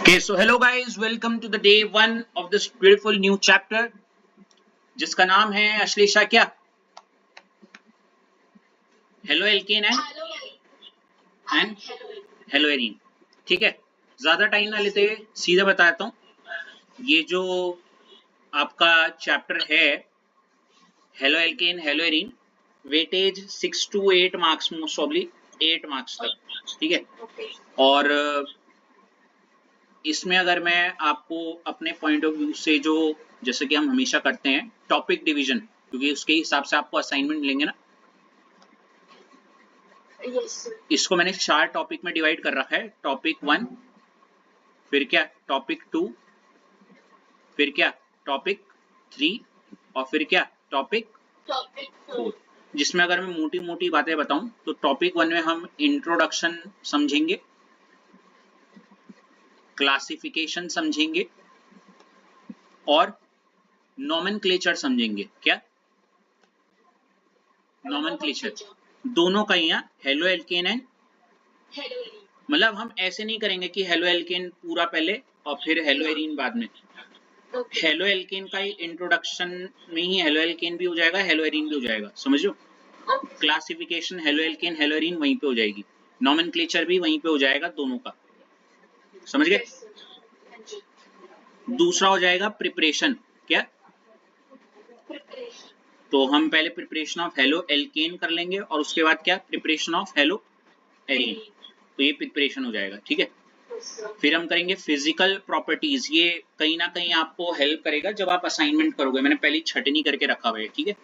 Okay, so hello guys, welcome to the day one of this beautiful new chapter जिसका नाम है अश्लेषा क्या halo alkane and hello arene. ठीक है, ज्यादा टाइम ना लेते सीधा बताता हूँ। ये जो आपका चैप्टर है halo alkane hello arene, weightage 6 to 8 marks, most probably 8 marks तक। ठीक है, और इसमें अगर मैं आपको अपने पॉइंट ऑफ व्यू से जो जैसे कि हम हमेशा करते हैं टॉपिक डिवीजन, क्योंकि उसके हिसाब से आपको असाइनमेंट मिलेंगे ना। इसको मैंने 4 टॉपिक में डिवाइड कर रखा है। टॉपिक 1, फिर क्या टॉपिक 2, फिर क्या टॉपिक 3 और फिर क्या टॉपिक 4। जिसमें अगर मैं मोटी मोटी बातें बताऊं तो टॉपिक 1 में हम इंट्रोडक्शन समझेंगे, क्लासिफिकेशन समझेंगे और नॉमेनक्लेचर समझेंगे। क्या नॉमेनक्लेचर दोनों का ही हेलो एल्केन एंड मतलब हम ऐसे नहीं करेंगे कि हेलो एल्केन पूरा पहले और फिर हेलो एरीन बाद में। हेलो एल्केन का ही इंट्रोडक्शन में ही हेलो एल्केन भी हो जाएगा, हेलो एरीन भी हो जाएगा, समझो। Classification halo alkane hello arene वहीं पे हो जाएगी, नॉमेनक्लेचर भी वहीं पे हो जाएगा, दोनों का, समझ गए। दूसरा हो जाएगा प्रिपरेशन। क्या तो हम पहले प्रिपरेशन ऑफ हेलो एल्केन कर लेंगे और उसके बाद क्या प्रिपरेशन ऑफ हेलो एरीन, तो ये प्रिपरेशन हो जाएगा। ठीक है, फिर हम करेंगे फिजिकल प्रॉपर्टीज। ये कहीं ना कहीं आपको हेल्प करेगा जब आप असाइनमेंट करोगे, मैंने पहले छटनी करके रखा हुआ है। ठीक है,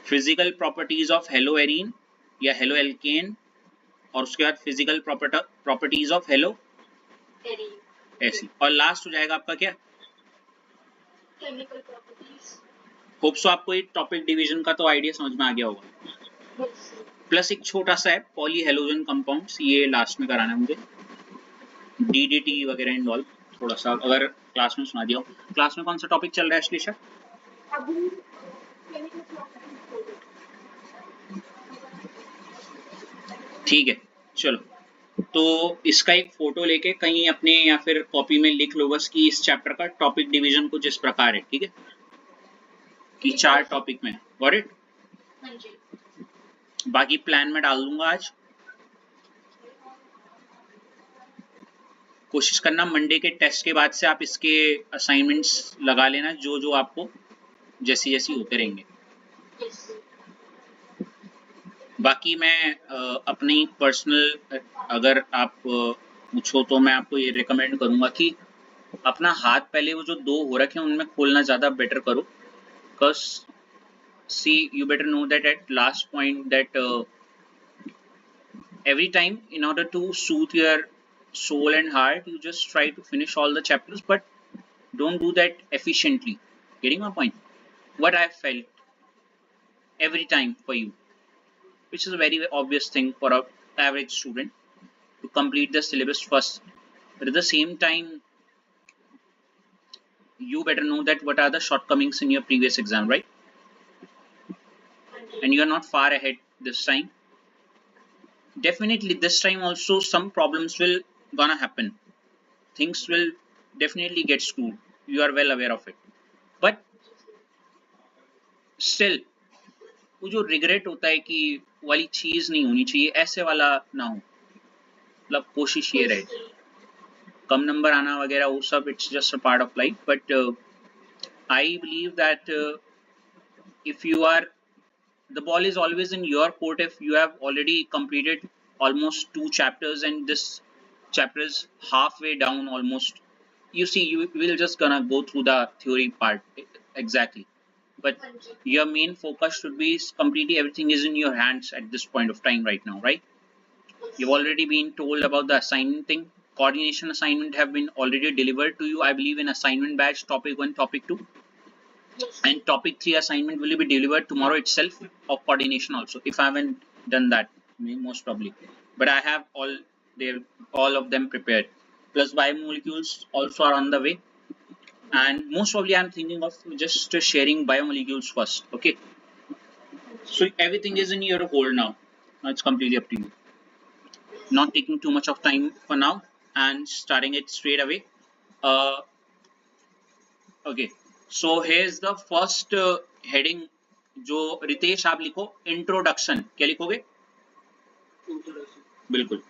physical properties of hello arene या हेलो एल्केन और उसके बाद फिजिकल प्रॉपर्टीज ऑफ हेलो ऐसी, और लास्ट हो जाएगा आपका क्या केमिकल प्रॉपर्टीज। होप सो आपको ये टॉपिक डिवीजन का तो आइडिया समझ में आ गया होगा। प्लस एक छोटा सा है पॉली हेलोजन कंपाउंड्स, ये लास्ट में कराना है मुझे, DDT वगैरह एंड ऑल, थोड़ा सा अगर क्लास में सुना दिया हो। क्लास में कौन सा टॉपिक चल रहा है अश्लेषा? ठीक है, चलो तो इसका एक फोटो लेके कहीं अपने या फिर कॉपी में लिख लो बस कि इस चैप्टर का टॉपिक डिवीजन कुछ इस प्रकार है। ठीक है, कि 4 टॉपिक में, गॉट इट। बाकी प्लान में डाल दूंगा आज। कोशिश करना मंडे के टेस्ट के बाद से आप इसके असाइनमेंट्स लगा लेना, जो जो आपको जैसी जैसी होते रहेंगे। बाकी मैं अपनी पर्सनल अगर आप पूछो तो मैं आपको ये रिकमेंड करूंगा कि अपना हाथ पहले वो जो 2 हो रखे हैं उनमें खोलना ज़्यादा बेटर करो, because see you better know that at last point that every time in order to soothe your soul and heart you just try to finish all the chapters, but don't do that efficiently. Getting my point? What I felt every time for you, which is a very obvious thing for a average student to complete the syllabus first, but at the same time you better know that what are the shortcomings in your previous exam, right? And you are not far ahead this time. Definitely this time also some problems will gonna happen, things will definitely get screwed, you are well aware of it, but still वो जो regret होता है कि वाली चीज नहीं होनी चाहिए, ऐसे वाला ना हो। मतलब कोशिश ये रहे, कम नंबर आना वगैरह वो सब it's just a part of life, but I believe that if you are, the ball is always in your court if you have already completed almost 2 chapters and this chapter is halfway down almost. You see, you will just gonna go through the theory part exactly, but your main focus should be completely everything is in your hands at this point of time right now, right? You've already been told about the assignment thing. Coordination assignment have been already delivered to you, I believe, in assignment batch topic 1, topic 2. Yes. And topic 3 assignment will be delivered tomorrow itself of coordination also, if I haven't done that, most probably, but I have all of them prepared, plus biomolecules also are on the way, and most probably I'm thinking of just sharing biomolecules first. Okay, so everything is in your hold now. Now it's completely up to you, not taking too much of time for now. and starting it straight away. Okay, so here's the first heading. जो रितेश आप लिखो introduction, क्या लिखोगे? बिल्कुल।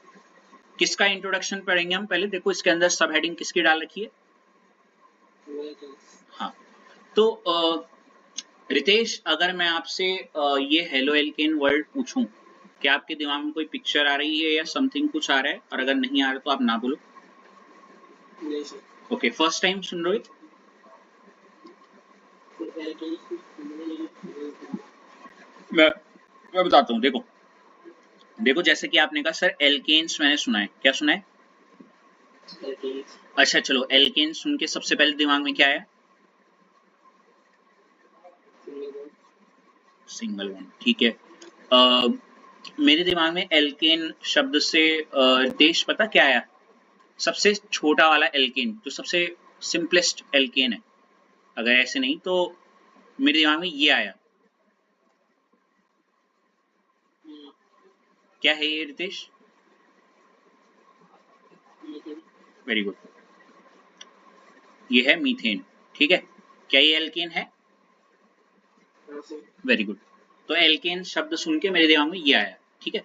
किसका introduction पढ़ेंगे हम पहले? देखो इसके अंदर सब हेडिंग किसकी डाल रखी है? हाँ, तो रितेश अगर मैं आपसे ये हेलो एल्केन वर्ड पूछूं, क्या आपके दिमाग में कोई पिक्चर आ रही है या समथिंग कुछ आ रहा है? और अगर नहीं आ रहा तो आप ना बोलो। ओके, फर्स्ट टाइम सुन रहे हो? मैं बताता हूँ। देखो जैसे कि आपने कहा सर एल्केन्स मैंने सुना है, क्या सुना है? अच्छा चलो, एल्केन सुन के सबसे पहले दिमाग में क्या आया? सिंगल वन, ठीक है। मेरे दिमाग में एल्केन शब्द से देश पता क्या आया? सबसे छोटा वाला एल्केन, जो सबसे सिंपलेस्ट एल्केन है। अगर ऐसे नहीं तो मेरे दिमाग में ये आया। क्या है ये रितेश? वेरी गुड, ये है मीथेन। ठीक है, क्या ये एल्केन है? Very good. तो एल्केन शब्द सुन के मेरे दिमाग में ये आया। ठीक है,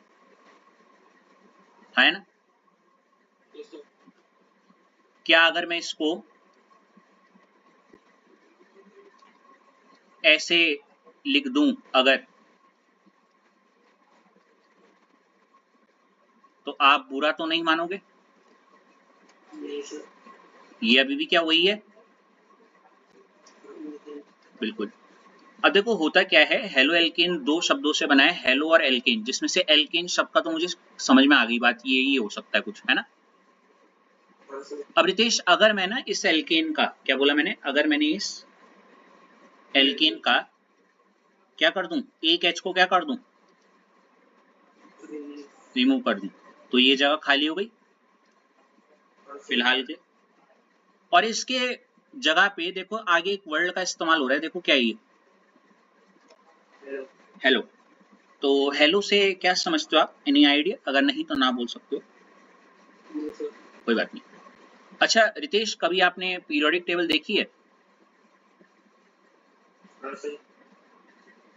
है ना? क्या अगर मैं इसको ऐसे लिख दूं अगर, तो आप बुरा तो नहीं मानोगे? ये अभी भी क्या वही है? बिल्कुल। अब देखो होता क्या है, हेलो एल्केन दो शब्दों से बना है, हेलो और एल्केन, जिसमें से एल्केन शब्द का तो मुझे समझ में आ गई बात, ये ही हो सकता है कुछ, है ना? अब रितेश अगर मैं ना इस एल्केन का, क्या बोला मैंने, अगर मैंने इस एल्केन का क्या कर दूं, एक एच को क्या कर दूं, रिमूव कर दूं, तो ये जगह खाली हो गई फिलहाल के। और इसके जगह पे देखो आगे एक वर्ड का इस्तेमाल हो रहा है, देखो क्या है ये, हेलो। तो हेलो से क्या समझते हो आप? Any idea? अगर नहीं तो ना बोल सकते हो, कोई बात नहीं। अच्छा रितेश, कभी आपने पीरियोडिक टेबल देखी है?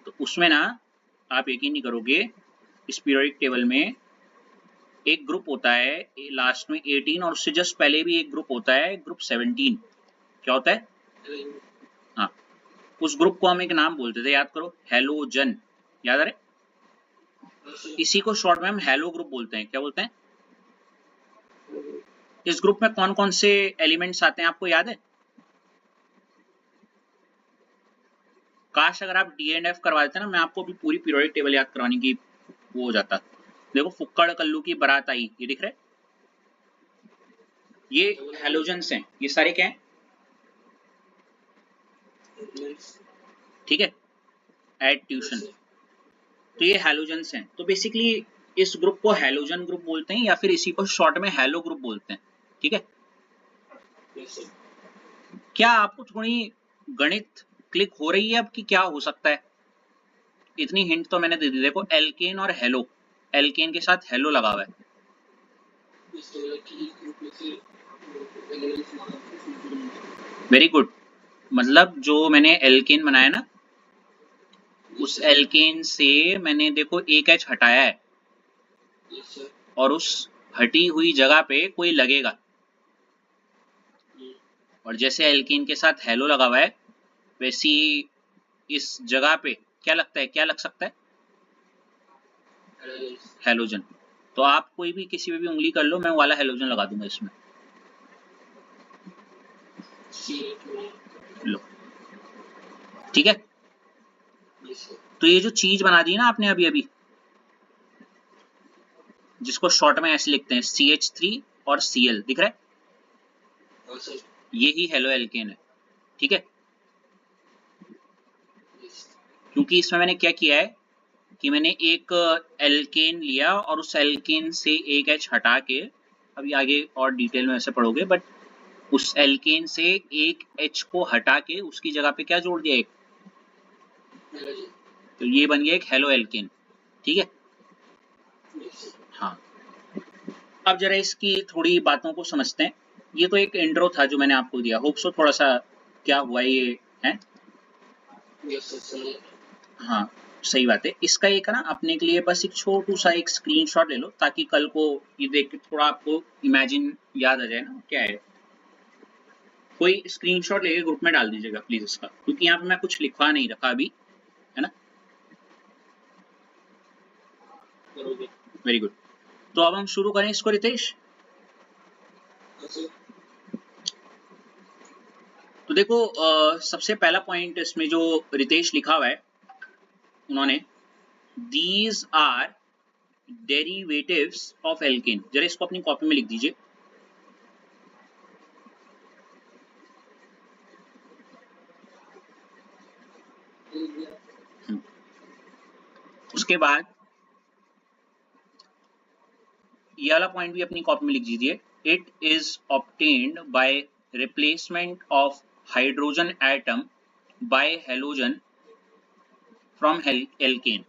तो उसमें ना आप यकीन नहीं करोगे, इस पीरियोडिक टेबल में एक ग्रुप होता है लास्ट में 18, और उससे जस्ट पहले भी एक ग्रुप होता है, ग्रुप 17। क्या होता है? हाँ, उस ग्रुप को हम एक नाम बोलते थे, याद करो, हेलोजन। याद आ रहे? इसी को शॉर्ट में हम हेलो ग्रुप बोलते हैं। क्या बोलते हैं? इस ग्रुप में कौन कौन से एलिमेंट्स आते हैं आपको याद है? काश अगर आप डी&एफ करवा देते ना, मैं आपको भी पूरी पीरियोडिक टेबल याद करवाने की वो हो जाता। देखो फुक्कड़ कल्लू की बारात आई, ये दिख रहा है? ये हेलोजन्स हैं, ये सारे क्या हैं? ठीक है, एट ट्यूशन। तो ये हेलोजन्स हैं, तो बेसिकली इस ग्रुप को हेलोजन ग्रुप बोलते हैं, या फिर इसी को शॉर्ट में हेलो ग्रुप बोलते हैं। ठीक है, क्या आपको थोड़ी गणित क्लिक हो रही है अब कि क्या हो सकता है? इतनी हिंट तो मैंने दे दी। देखो एल्केन और हेलो, एल्केन के साथ हेलो लगा हुआ है। वेरी गुड, मतलब जो मैंने एल्केन बनाया ना, उस एल्केन से मैंने देखो एक एच हटाया है, और उस हटी हुई जगह पे कोई लगेगा, और जैसे एल्केन के साथ हेलो लगा हुआ है, वैसी इस जगह पे क्या लगता है, क्या लग सकता है? हेलोजन। तो आप कोई भी किसी पे भी उंगली कर लो, मैं वाला हेलोजन लगा दूंगा इसमें। लो, ठीक है। तो ये जो चीज बना दी ना आपने अभी अभी, जिसको शॉर्ट में ऐसे लिखते हैं CH3 और Cl, दिख रहा है? ये ही हेलो एल्केन है। ठीक है, क्योंकि इसमें मैंने क्या किया है कि मैंने एक एल्केन लिया और उस एल्केन से एक एच हटा के, अभी आगे और डिटेल में ऐसे पढ़ोगे, बट उस एल्केन से एक एच को हटा के उसकी जगह पे क्या जोड़ दिया, एक, तो ये बन गया एक हेलो एल्केन। ठीक है, हाँ। अब जरा इसकी थोड़ी बातों को समझते हैं। ये तो एक इंट्रो था जो मैंने आपको दिया, होप सो थोड़ा सा क्या हुआ ये है। हाँ सही बात है। इसका एक ना अपने के लिए बस एक छोटू सा एक स्क्रीनशॉट ले लो ताकि कल को ये देख के थोड़ा आपको इमेजिन याद आ जाए ना क्या है। कोई स्क्रीनशॉट लेके ग्रुप में डाल दीजिएगा प्लीज इसका, क्योंकि यहाँ पे मैं कुछ लिखवा नहीं रखा अभी, है ना। Very good. तो अब हम शुरू करें इसको रितेश। तो देखो सबसे पहला पॉइंट इसमें जो रितेश लिखा हुआ है उन्होंने, these are derivatives of alkane. जरा इसको अपनी कॉपी में लिख दीजिए। उसके बाद ये वाला पॉइंट भी अपनी कॉपी में लिख दीजिए। It is obtained by replacement of hydrogen atom by halogen from alkane.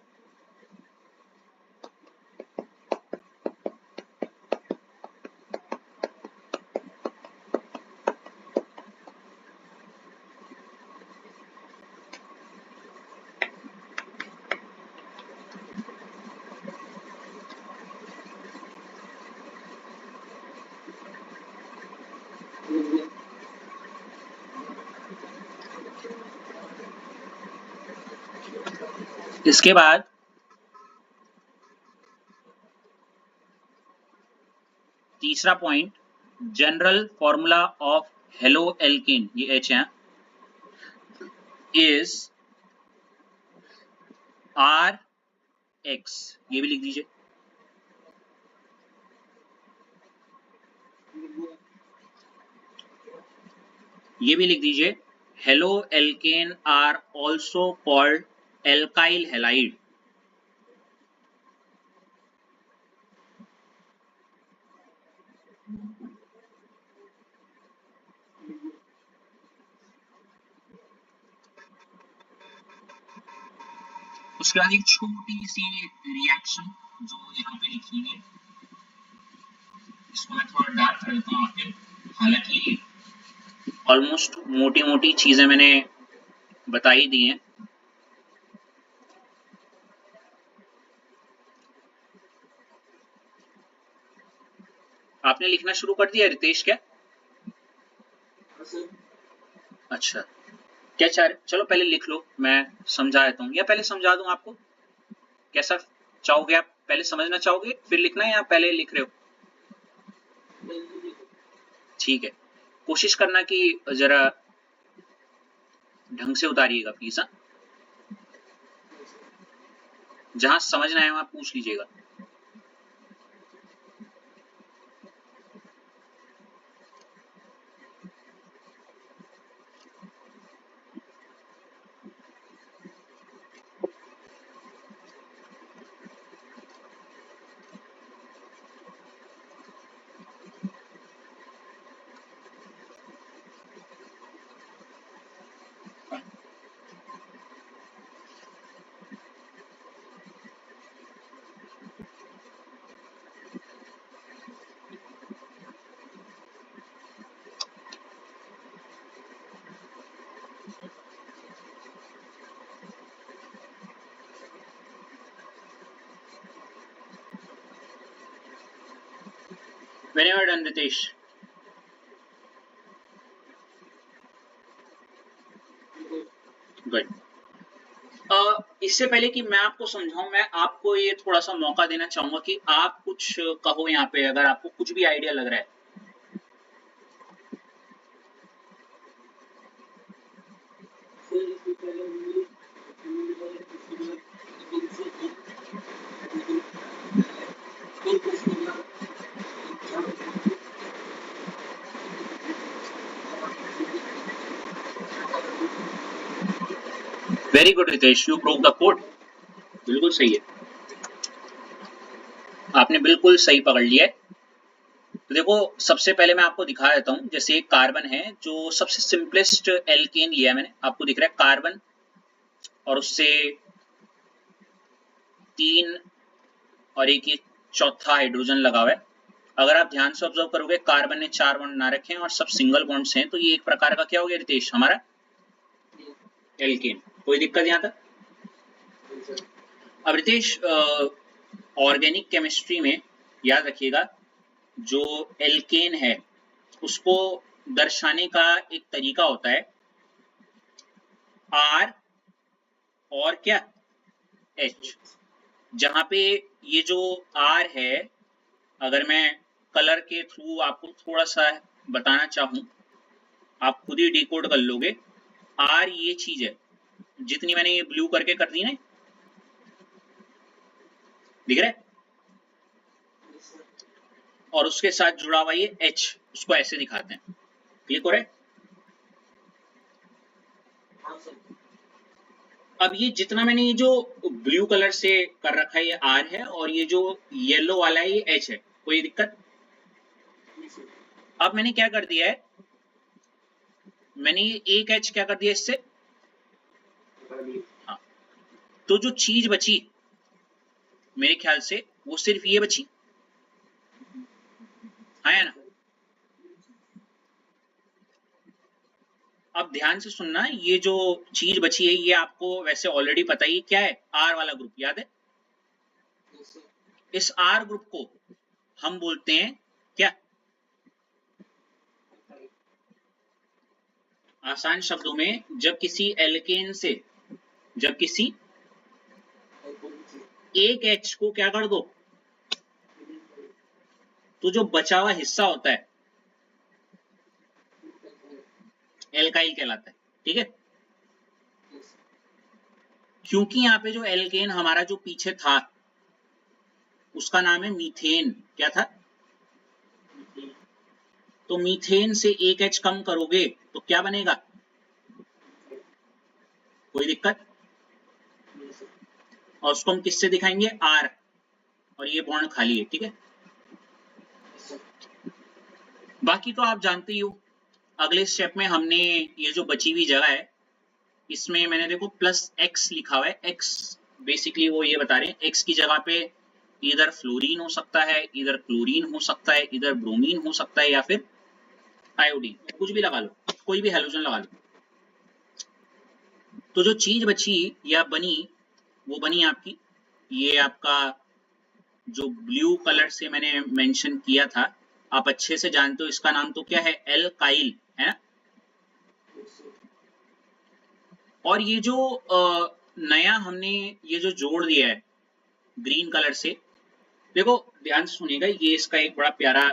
इसके बाद तीसरा point, general formula of haloalkane, ये H है, इज RX, ये भी लिख दीजिए। ये भी लिख दीजिए। Haloalkane are also called alkyl halide. उसके बाद एक छोटी सी रिएक्शन जो यहाँ पे लिखी है, इसको मैं थोड़ा डार्क कर देता हूँ आगे। हालांकि ऑलमोस्ट मोटी मोटी चीजें मैंने बता ही दी हैं। आपने लिखना शुरू कर दिया रितेश क्या? अच्छा क्या चाह रहे, चलो पहले लिख लो, मैं समझा देता हूँ, या पहले समझा दूं आपको, कैसा चाहोगे आप? पहले समझना चाहोगे फिर लिखना है या पहले लिख रहे हो? ठीक है, कोशिश करना कि जरा ढंग से उतारिएगा प्लीज। हाँ, जहां समझना है वहां पूछ लीजिएगा। Whenever done, Ritesh. गुड। इससे पहले कि मैं आपको समझाऊं, मैं आपको ये थोड़ा सा मौका देना चाहूंगा कि आप कुछ कहो यहाँ पे, अगर आपको कुछ भी आइडिया लग रहा है। Very good Ritesh, you broke the code. बिल्कुल सही है, आपने बिल्कुल सही पकड़ लिया है। तो देखो सबसे पहले मैं आपको दिखा देता हूँ, जैसे एक कार्बन है जो सबसे सिंपलेस्ट एल्केन लिया है मैंने, आपको दिख रहा है कार्बन और उससे 3 और एक ये चौथा हाइड्रोजन लगा हुआ है। अगर आप ध्यान से ऑब्जर्व करोगे कार्बन ने 4 बॉन्ड ना रखे हैं और सब सिंगल बॉन्ड्स हैं, तो ये एक प्रकार का क्या हो गया रितेश, हमारा एल्केन। कोई दिक्कत यहाँ तक? अब रितेश ऑर्गेनिक केमिस्ट्री में याद रखिएगा, जो एल्केन है उसको दर्शाने का एक तरीका होता है आर और क्या एच। जहां पे ये जो आर है, अगर मैं कलर के थ्रू आपको थोड़ा सा बताना चाहूं, आप खुद ही डिकोड कर लोगे। आर ये चीज है, जितनी मैंने ये ब्लू करके कर दी ना, दिख रहा है, और उसके साथ जुड़ा हुआ ये एच, उसको ऐसे दिखाते हैं। क्लिक हो रहा है? अब ये जितना मैंने ये जो ब्लू कलर से कर रखा है ये आर है, और ये जो येलो वाला है ये एच है। कोई दिक्कत? अब मैंने क्या कर दिया है, मैंने ये एक एच क्या कर दिया इससे, हाँ, तो जो चीज बची मेरे ख्याल से वो सिर्फ ये बची, है ना? अब ध्यान से सुनना, ये जो चीज बची है ये आपको वैसे ऑलरेडी पता ही क्या है, आर वाला ग्रुप याद है? इस आर ग्रुप को हम बोलते हैं क्या? आसान शब्दों में, जब किसी एल्केन से जब किसी एक एच को क्या कर दो, तो जो बचा हुआ हिस्सा होता है एल्काइल कहलाता है। ठीक है? क्योंकि यहाँ पे जो एल्केन हमारा जो पीछे था उसका नाम है मीथेन। क्या था? तो मीथेन से एक एच कम करोगे तो क्या बनेगा? कोई दिक्कत? और उसको हम किससे दिखाएंगे? आर, और ये बॉन्ड खाली है। ठीक है? बाकी तो आप जानते ही हो। अगले स्टेप में हमने ये जो बची हुई जगह है इसमें मैंने देखो प्लस एक्स लिखा हुआ है। एक्स बेसिकली वो ये बता रहे हैं एक्स की जगह पे इधर फ्लोरीन हो सकता है, इधर क्लोरीन हो सकता है, इधर ब्रोमीन हो सकता है, या फिर आयोडीन, कुछ भी लगा लो, कोई भी हैलोजन लगा लो। तो जो चीज बची या बनी वो बनी आपकी, ये आपका जो ब्लू कलर से मैंने मेंशन किया था, आप अच्छे से जानते हो इसका नाम तो क्या है? एल्काइल, है ना? और ये जो नया हमने ये जो जोड़ दिया है ग्रीन कलर से, देखो ध्यान से सुनिएगा, ये इसका एक बड़ा प्यारा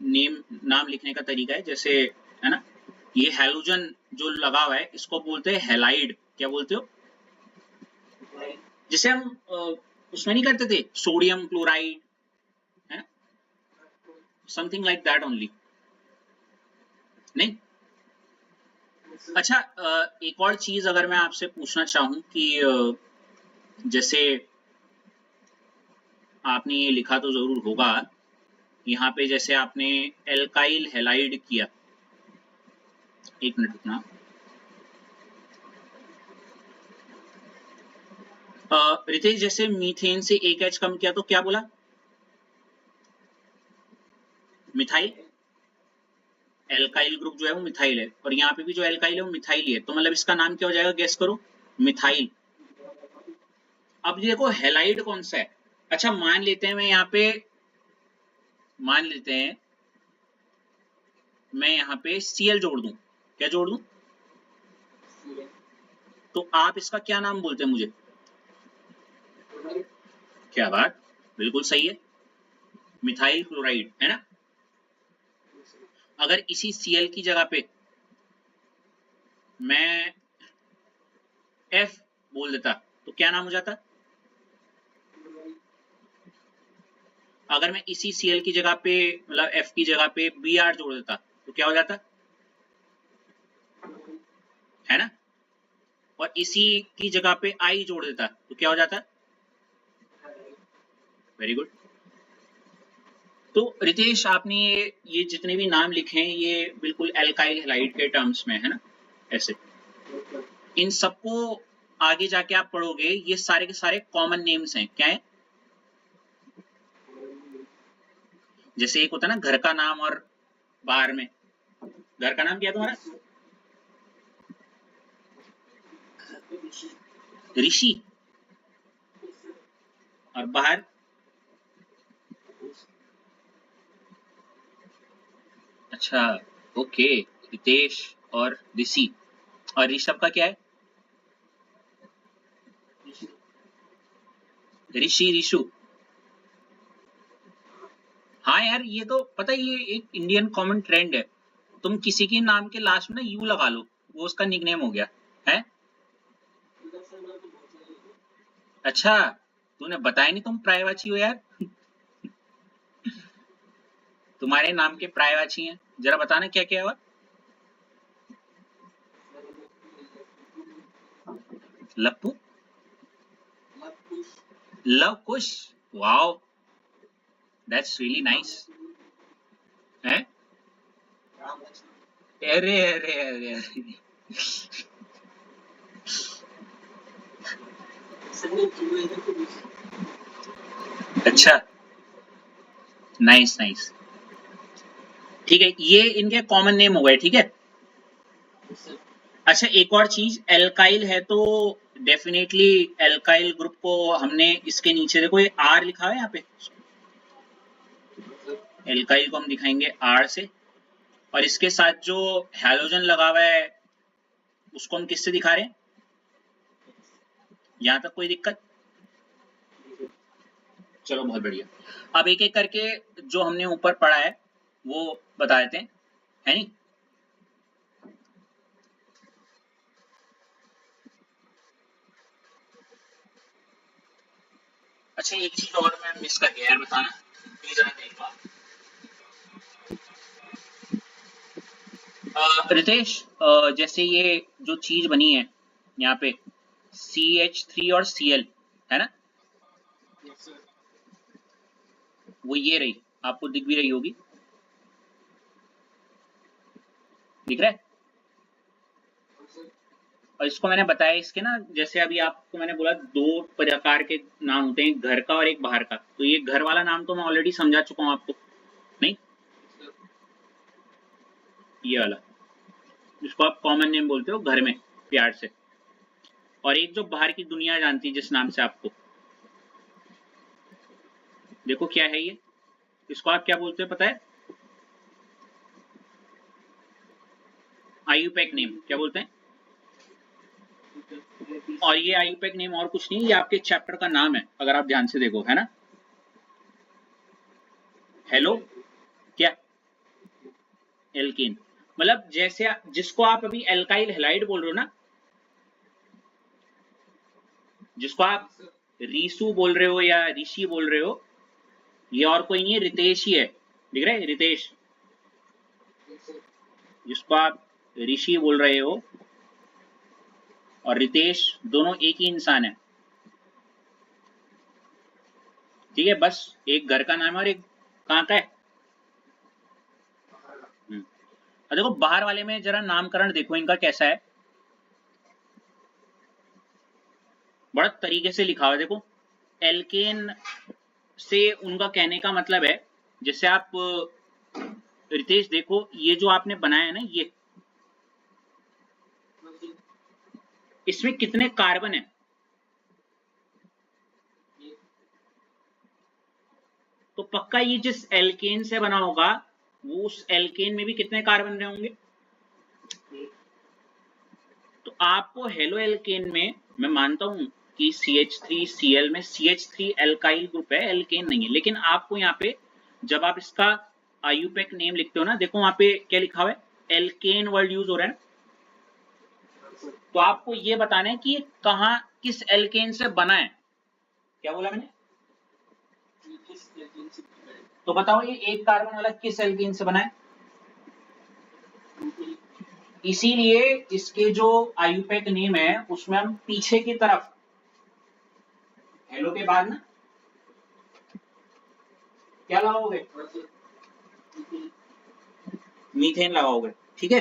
नाम लिखने का तरीका है, जैसे, है ना, ये हैलोजन जो लगा हुआ है इसको बोलते हैं हैलाइड। क्या बोलते हो? जिसे हम उसमें नहीं करते थे सोडियम क्लोराइड, है, समथिंग लाइक दैट ओनली। नहीं? अच्छा, एक और चीज अगर मैं आपसे पूछना चाहूं कि जैसे आपने ये लिखा तो जरूर होगा यहाँ पे, जैसे आपने एल्काइल हैलाइड किया, एक मिनट रुकना, रितेश जैसे मीथेन से एक एच कम किया तो क्या बोला? मिथाइल। एल्काइल ग्रुप जो है वो मिथाइल है, और यहाँ पे भी जो एल्काइल है वो मिथाइल ही है, तो मतलब इसका नाम क्या हो जाएगा? गेस करो। मिथाइल। अब ये देखो हैलाइड कौन सा है? अच्छा मान लेते हैं मैं यहाँ पे, मान लेते हैं मैं यहाँ पे Cl जोड़ दूं। क्या जोड़ दूं? तो आप इसका क्या नाम बोलते हैं मुझे? क्या बात, बिल्कुल सही है, मिथाइल क्लोराइड, है ना? अगर इसी Cl की जगह पे मैं F बोल देता तो क्या नाम हो जाता? अगर मैं इसी Cl की जगह पे, मतलब F की जगह पे Br जोड़ देता तो क्या हो जाता? है ना? और इसी की जगह पे I जोड़ देता तो क्या हो जाता? Very good. तो रितेश आपने ये जितने भी नाम लिखे हैं ये बिल्कुल एल्काइल हैलाइड के टर्म्स में है ना, ऐसे। इन सबको आगे जाके आप पढ़ोगे, ये सारे के सारे कॉमन नेम्स हैं। क्या है? जैसे एक होता है ना घर का नाम और बाहर में, घर का नाम क्या है तुम्हारा? ऋषि। और बाहर? अच्छा, ओके, रितेश और ऋषि। और ऋषभ का क्या है? ऋषि, ऋषु। हाँ यार, ये तो पता है, ये एक इंडियन कॉमन ट्रेंड है। तुम किसी के नाम के लास्ट में ना यू लगा लो, वो उसका निकनेम हो गया है। अच्छा, तूने बताया नहीं तुम प्रायवाची हो यार। तुम्हारे नाम के प्रायवाची हैं, जरा बताना क्या क्या हुआ। लप्पू, Luv Kush, wow, that's really nice. है? अरे अरे अरे अरे, अच्छा, नाइस नाइस। ठीक है, ये इनके कॉमन नेम हो गए, ठीक है। अच्छा, एक और चीज, एल्काइल है तो डेफिनेटली एल्काइल ग्रुप को हमने इसके नीचे देखो ये आर लिखा है यहाँ पे, एल्काइल को हम दिखाएंगे आर से। और इसके साथ जो हैलोजन लगा हुआ है उसको हम किससे दिखा रहे हैं? यहाँ तक कोई दिक्कत? चलो बहुत बढ़िया। अब एक एक करके जो हमने ऊपर पढ़ा है वो बता देते हैं, है नहीं? अच्छा, एक चीज और मैं मिस कर गया यार, बताना प्लीज, जरा देख लो आप। रितेश, जैसे ये जो चीज बनी है यहाँ पे CH3 और Cl, है ना? वो ये रही, आपको दिख भी रही होगी, दिख रहा है? और इसको मैंने बताया, इसके ना जैसे अभी आपको मैंने बोला दो प्रकार के नाम होते हैं, घर का और एक बाहर का। तो ये घर वाला नाम तो मैं ऑलरेडी समझा चुका हूँ आपको, नहीं? ये वाला, जिसको आप कॉमन नेम बोलते हो घर में प्यार से। और एक जो बाहर की दुनिया जानती है जिस नाम से आपको, देखो क्या है ये, इसको आप क्या बोलते हो पता है? आयुपैक नेम क्या बोलते हैं? और ये आयुपैक नेम और कुछ नहीं, ये आपके चैप्टर का नाम है, अगर आप ध्यान से देखो, है ना? हेलो, क्या? एल्कीन, मतलब जैसे जिसको आप अभी एल्काइल हैलाइड बोल रहे हो ना, जिसको आप रीसु बोल रहे हो या ऋषि बोल रहे हो, ये और कोई नहीं है, रितेश ही है। दिख रहा है रितेश, जिसको आप ऋषि बोल रहे हो और रितेश, दोनों एक ही इंसान है, ठीक है? बस एक घर का नाम है और एक कहाँ का है। और देखो बाहर वाले में जरा नामकरण देखो इनका कैसा है, बड़ा तरीके से लिखा हुआ है देखो। एल्केन से उनका कहने का मतलब है, जैसे आप रितेश देखो, ये जो आपने बनाया है ना, ये इसमें कितने कार्बन है? तो पक्का ये जिस एल्केन से बना होगा वो उस एल्केन में भी कितने कार्बन रहे होंगे? तो आपको हेलो एल्केन में, मैं मानता हूं कि CH3Cl में CH3 एल्काइल ग्रुप है, एल्केन नहीं है, लेकिन आपको यहाँ पे जब आप इसका आयुपैक नेम लिखते हो ना, देखो वहां पे क्या लिखा हुआ है, एल्केन वर्ड यूज हो रहा है। तो आपको ये बताना है कि ये कहाँ, किस एल्केन से बना है। क्या बोला मैंने? तो बताओ ये एक कार्बन वाला किस एल्केन से बना है? इसीलिए इसके जो आयुपैक नेम है उसमें हम पीछे की तरफ हेलो के बाद ना क्या लगाओगे? मीथेन लगाओगे, ठीक है?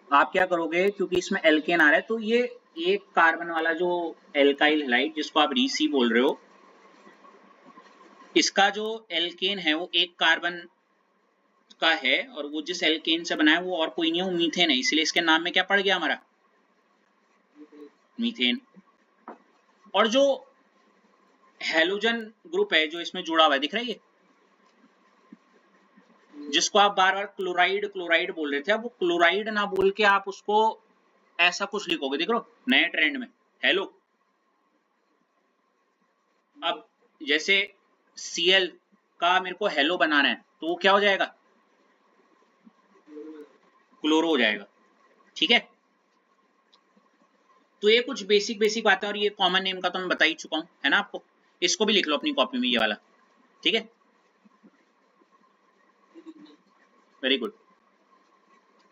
आप क्या करोगे, क्योंकि इसमें एल्केन आ रहा है तो ये एक कार्बन वाला जो एल्काइल हैलाइड जिसको आप रीसी बोल रहे हो, इसका जो एल्केन है वो एक कार्बन का है और वो जिस एल्केन से बना है वो और कोई नहीं है, वो मीथेन है, इसलिए इसके नाम में क्या पड़ गया हमारा, मीथेन। और जो हेलोजन ग्रुप है जो इसमें जुड़ा हुआ है, दिख रहा है ये, जिसको आप बार बार क्लोराइड क्लोराइड बोल रहे थे, अब वो क्लोराइड ना बोल के आप उसको ऐसा कुछ लिखोगे, देख लो नए ट्रेंड में, हेलो। अब जैसे Cl का मेरे को हेलो बनाना है तो वो क्या हो जाएगा, क्लोरो हो जाएगा, ठीक है। तो ये कुछ बेसिक बेसिक बातें, और ये कॉमन नेम का तो मैं बता ही चुका हूं, है ना आपको। इसको भी लिख लो अपनी कॉपी में, ये वाला, ठीक है, वेरी गुड।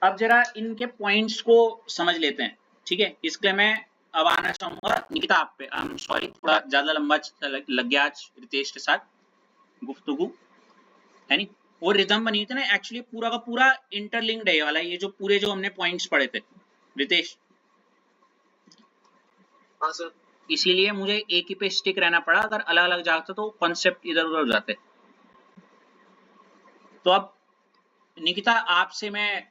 अब जरा इनके पॉइंट्स को समझ लेते हैं, ठीक है। इसके लिए मैं अब आना चाहूंगा निकिता आप पे। आई एम सॉरी, थोड़ा ज्यादा लंबा लग गया आज रितेश के साथ गुफ्तगू, है नी। वो रिदम बनी थी ना एक्चुअली, पूरा का पूरा इंटरलिंक्ड है ये वाला, ये जो पूरे जो हमने पॉइंट्स पढ़े थे रितेश। हाँ सर। इसीलिए मुझे एक ही पे स्टिक रहना पड़ा, अगर अलग अलग जाता तो कॉन्सेप्ट इधर उधर हो जाते। तो अब निकिता आपसे मैं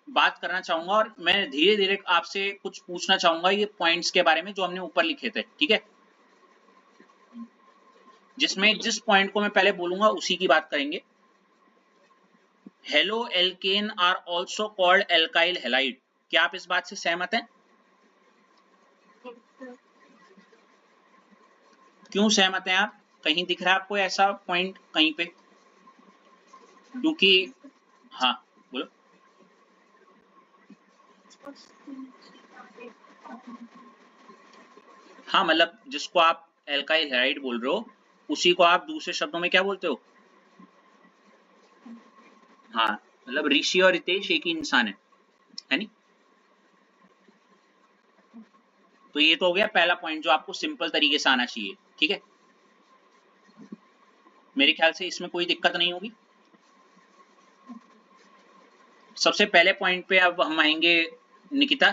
बात करना चाहूंगा और मैं धीरे धीरे आपसे कुछ पूछना चाहूंगा ये पॉइंट्स के बारे में जो हमने ऊपर लिखे थे, ठीक है। जिसमें जिस पॉइंट को मैं पहले बोलूंगा उसी की बात करेंगे। Haloalkane are also called alkyl halide, क्या आप इस बात से सहमत हैं? क्यों सहमत हैं आप? कहीं दिख रहा है आपको ऐसा पॉइंट कहीं पे? क्योंकि हाँ बोलो। हाँ मतलब जिसको आप एल्काइल हैलाइड बोल रहे हो उसी को आप दूसरे शब्दों में क्या बोलते हो? हाँ मतलब ऋषि और रितेश एक ही इंसान है नी। तो ये तो हो गया पहला पॉइंट जो आपको सिंपल तरीके से आना चाहिए, ठीक है। मेरे ख्याल से इसमें कोई दिक्कत नहीं होगी। सबसे पहले पॉइंट पे अब हम आएंगे Nikita,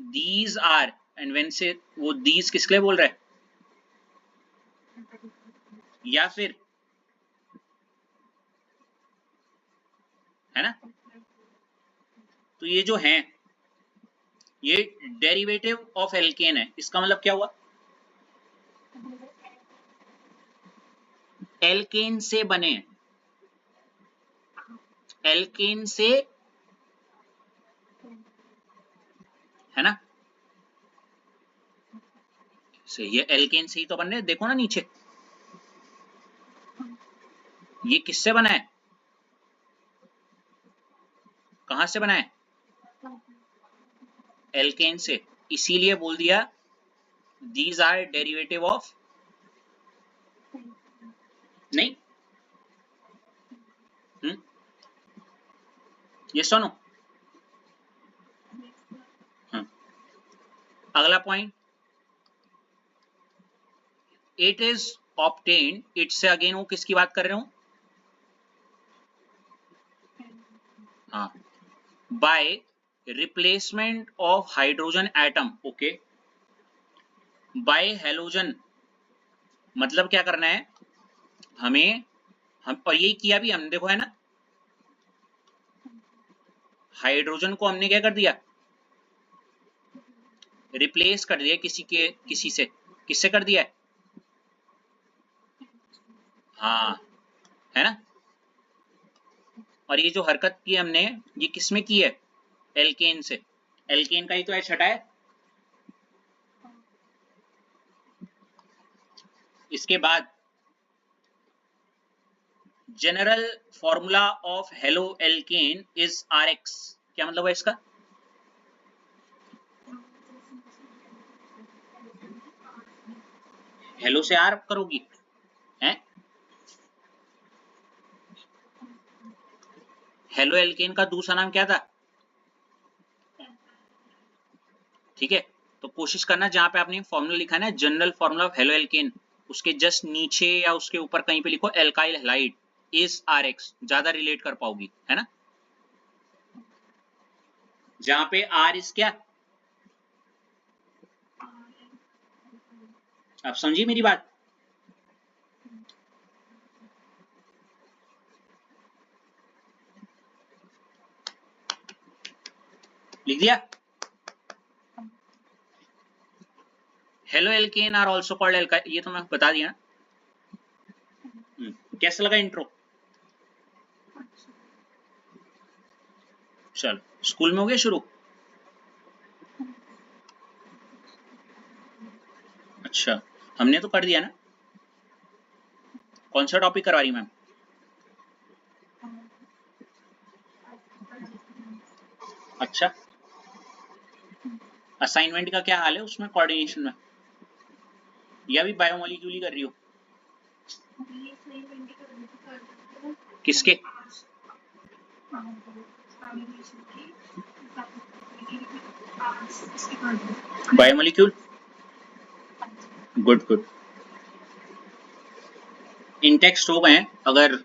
these are, and when से वो दीज किसके लिए बोल रहा है, या फिर, है ना। तो ये जो है ये डेरिवेटिव ऑफ एल्केन है, इसका मतलब क्या हुआ, एल्केन से बने, एल्केन से, है ना, सही है, एल्केन से ही तो बन रहे, देखो ना नीचे, ये किससे बना है, कहां से बना है, एल्केन से, इसीलिए बोल दिया दीज आर डेरिवेटिव ऑफ, नहीं, ये सुनो, अगला point, it is obtained, it से अगेन वो किसकी बात कर रहे हो, हाँ, bye replacement of hydrogen atom, okay, bye halogen, मतलब क्या करना है हमें, हम और यही किया भी हम, देखो है ना, हाइड्रोजन को हमने क्या कर दिया, रिप्लेस कर दिया किसी से, किससे कर दिया है, हाँ, है ना। और ये जो हरकत की हमने ये किसमें की है, एल्केन से, एल्केन का ही तो है छठा है। इसके बाद general formula of halo alkane is RX, क्या मतलब है इसका, हेलो से आर करोगी हैं, हेलो एल्केन का दूसरा नाम क्या था, ठीक है। तो कोशिश करना जहां पे आपने फॉर्मूला लिखा है ना, general formula of halo alkane, उसके जस्ट नीचे या उसके ऊपर कहीं पे लिखो एल्काइल हैलाइड इज RX, ज्यादा रिलेट कर पाओगी, है ना। जहां पे आर इज क्या, आप समझिए मेरी बात, लिख दिया? Haloalkane are also called alkyl, ये तो मैं बता दिया ना। कैसा लगा इंट्रो? चलो स्कूल में हो गया शुरू? अच्छा हमने तो कर दिया ना। कौन सा टॉपिक करवा रही मैम? अच्छा असाइनमेंट का क्या हाल है उसमें, कोऑर्डिनेशन में? या भी बायोमोलिक्यूल ही कर रही हो? किसके? Biomolecule, good good. इन टेक्स्ट हो गए, अगर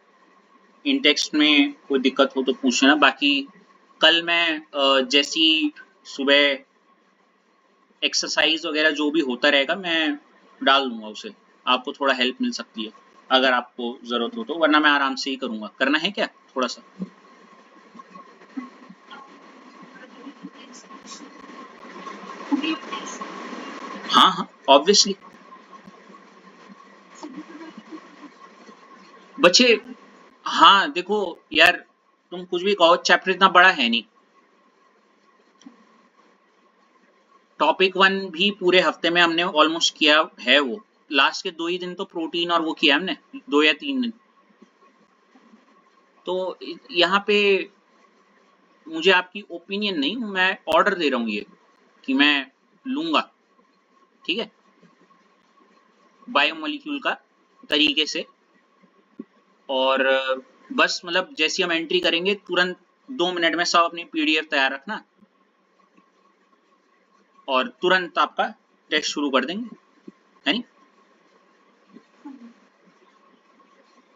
इन टेक्स्ट में कोई दिक्कत हो तो पूछना। बाकी कल मैं जैसी सुबह एक्सरसाइज वगैरह जो भी होता रहेगा मैं डाल दूंगा उसे, आपको थोड़ा हेल्प मिल सकती है अगर आपको जरूरत हो तो, वरना मैं आराम से ही करूंगा। करना है क्या थोड़ा सा? हाँ हाँ ऑब्वियसली। बच्चे हाँ देखो यार, तुम कुछ भी कहो, चैप्टर इतना बड़ा है नहीं। टॉपिक 1 भी पूरे हफ्ते में हमने ऑलमोस्ट किया है। वो लास्ट के 2 ही दिन तो प्रोटीन और वो किया हमने, 2 या 3 दिन। तो यहाँ पे मुझे आपकी ओपिनियन नहीं, मैं ऑर्डर दे रहा हूँ ये कि मैं लूंगा, ठीक है, बायोमोलिक्यूल का तरीके से। और बस मतलब जैसी हम एंट्री करेंगे तुरंत 2 मिनट में सब अपनी पीडीएफ तैयार रखना और तुरंत आपका टेस्ट शुरू कर देंगे, है नहीं?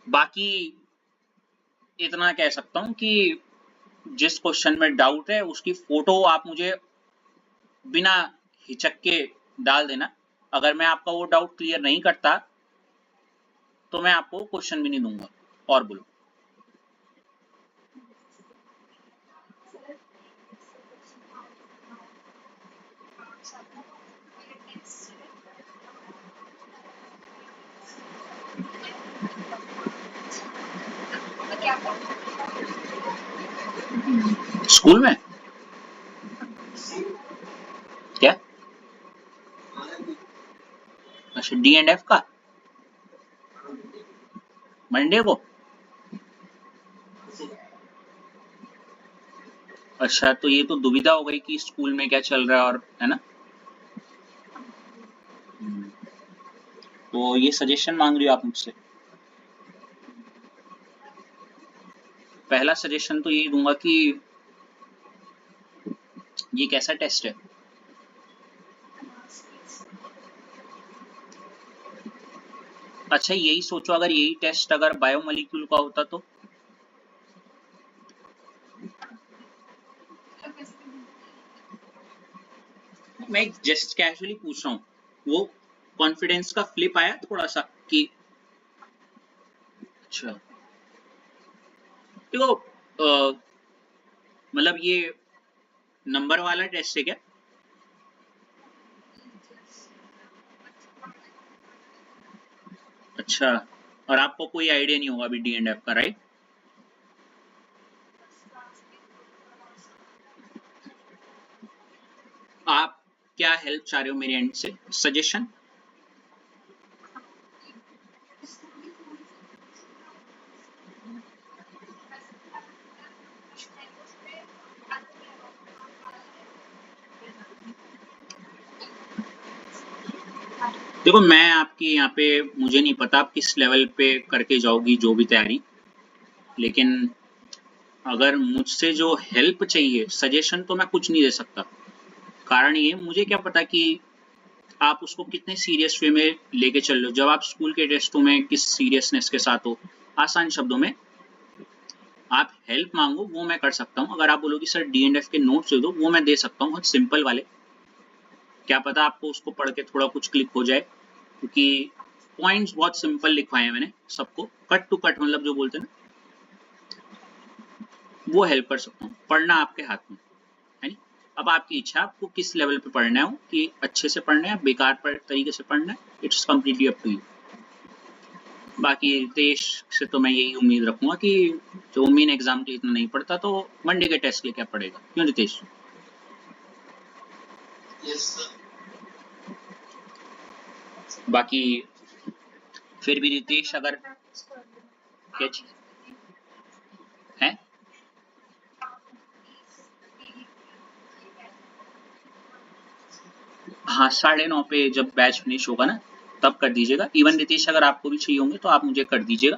बाकी इतना कह सकता हूँ कि जिस क्वेश्चन में डाउट है उसकी फोटो आप मुझे बिना हिचक के डाल देना। अगर मैं आपका वो डाउट क्लियर नहीं करता तो मैं आपको क्वेश्चन भी नहीं दूंगा। और बोलो। स्कूल में क्या? अच्छा डी एंड एफ का मंडे को? अच्छा तो ये तो दुविधा हो गई कि स्कूल में क्या चल रहा है, और है ना। तो ये सजेशन मांग रही हो आप मुझसे? पहला सजेशन तो यही दूंगा कि ये कैसा टेस्ट है? अच्छा यही सोचो, अगर यही टेस्ट अगर बायोमोलिक्यूल का होता तो? मैं जस्ट कैजुअली पूछ रहा हूँ, वो कॉन्फिडेंस का फ्लिप आया थोड़ा सा कि अच्छा देखो मतलब ये नंबर वाला टेस्ट है क्या? अच्छा और आपको कोई आइडिया नहीं होगा अभी डी एंड एफ का, राइट? आप क्या हेल्प चाह रहे हो मेरे एंड से, सजेशन? देखो मैं आपकी यहाँ पे, मुझे नहीं पता आप किस लेवल पे करके जाओगी जो भी तैयारी, लेकिन अगर मुझसे जो हेल्प चाहिए, सजेशन तो मैं कुछ नहीं दे सकता। कारण ये मुझे क्या पता कि आप उसको कितने सीरियस वे में लेके चल रहे हो। जब आप स्कूल के टेस्टों में किस सीरियसनेस के साथ हो, आसान शब्दों में आप हेल्प मांगो वो मैं कर सकता हूँ। अगर आप बोलो कि सर डी एंड एफ के नोट्स दे दो, वो मैं दे सकता हूँ, बहुत सिंपल वाले। क्या पता आपको उसको पढ़ के थोड़ा कुछ क्लिक हो जाए, क्योंकि पॉइंट्स बहुत सिंपल लिखवाए हैं मैंने सबको, कट टू कट, मतलब जो बोलते हैं ना, वो हेल्प कर सकता हूँ। पढ़ना आपके हाथ में है, नहीं? अब आपकी इच्छा, आपको किस लेवल पे पढ़ना है, कि अच्छे से पढ़ना है, बेकार तरीके से पढ़ना है, it's completely up to you. बाकी रितेश से तो मैं यही उम्मीद रखूंगा कि जो मेन एग्जाम के लिए इतना नहीं पढ़ता तो मंडे के टेस्ट के लिए क्या पढ़ेगा, क्यों रितेश? Yes sir. बाकी फिर भी रितेश अगर क्या चीज है, हाँ 9:30 पे जब बैच फिनिश होगा ना तब कर दीजिएगा। इवन रितेश अगर आपको भी चाहिए होंगे तो आप मुझे कर दीजिएगा।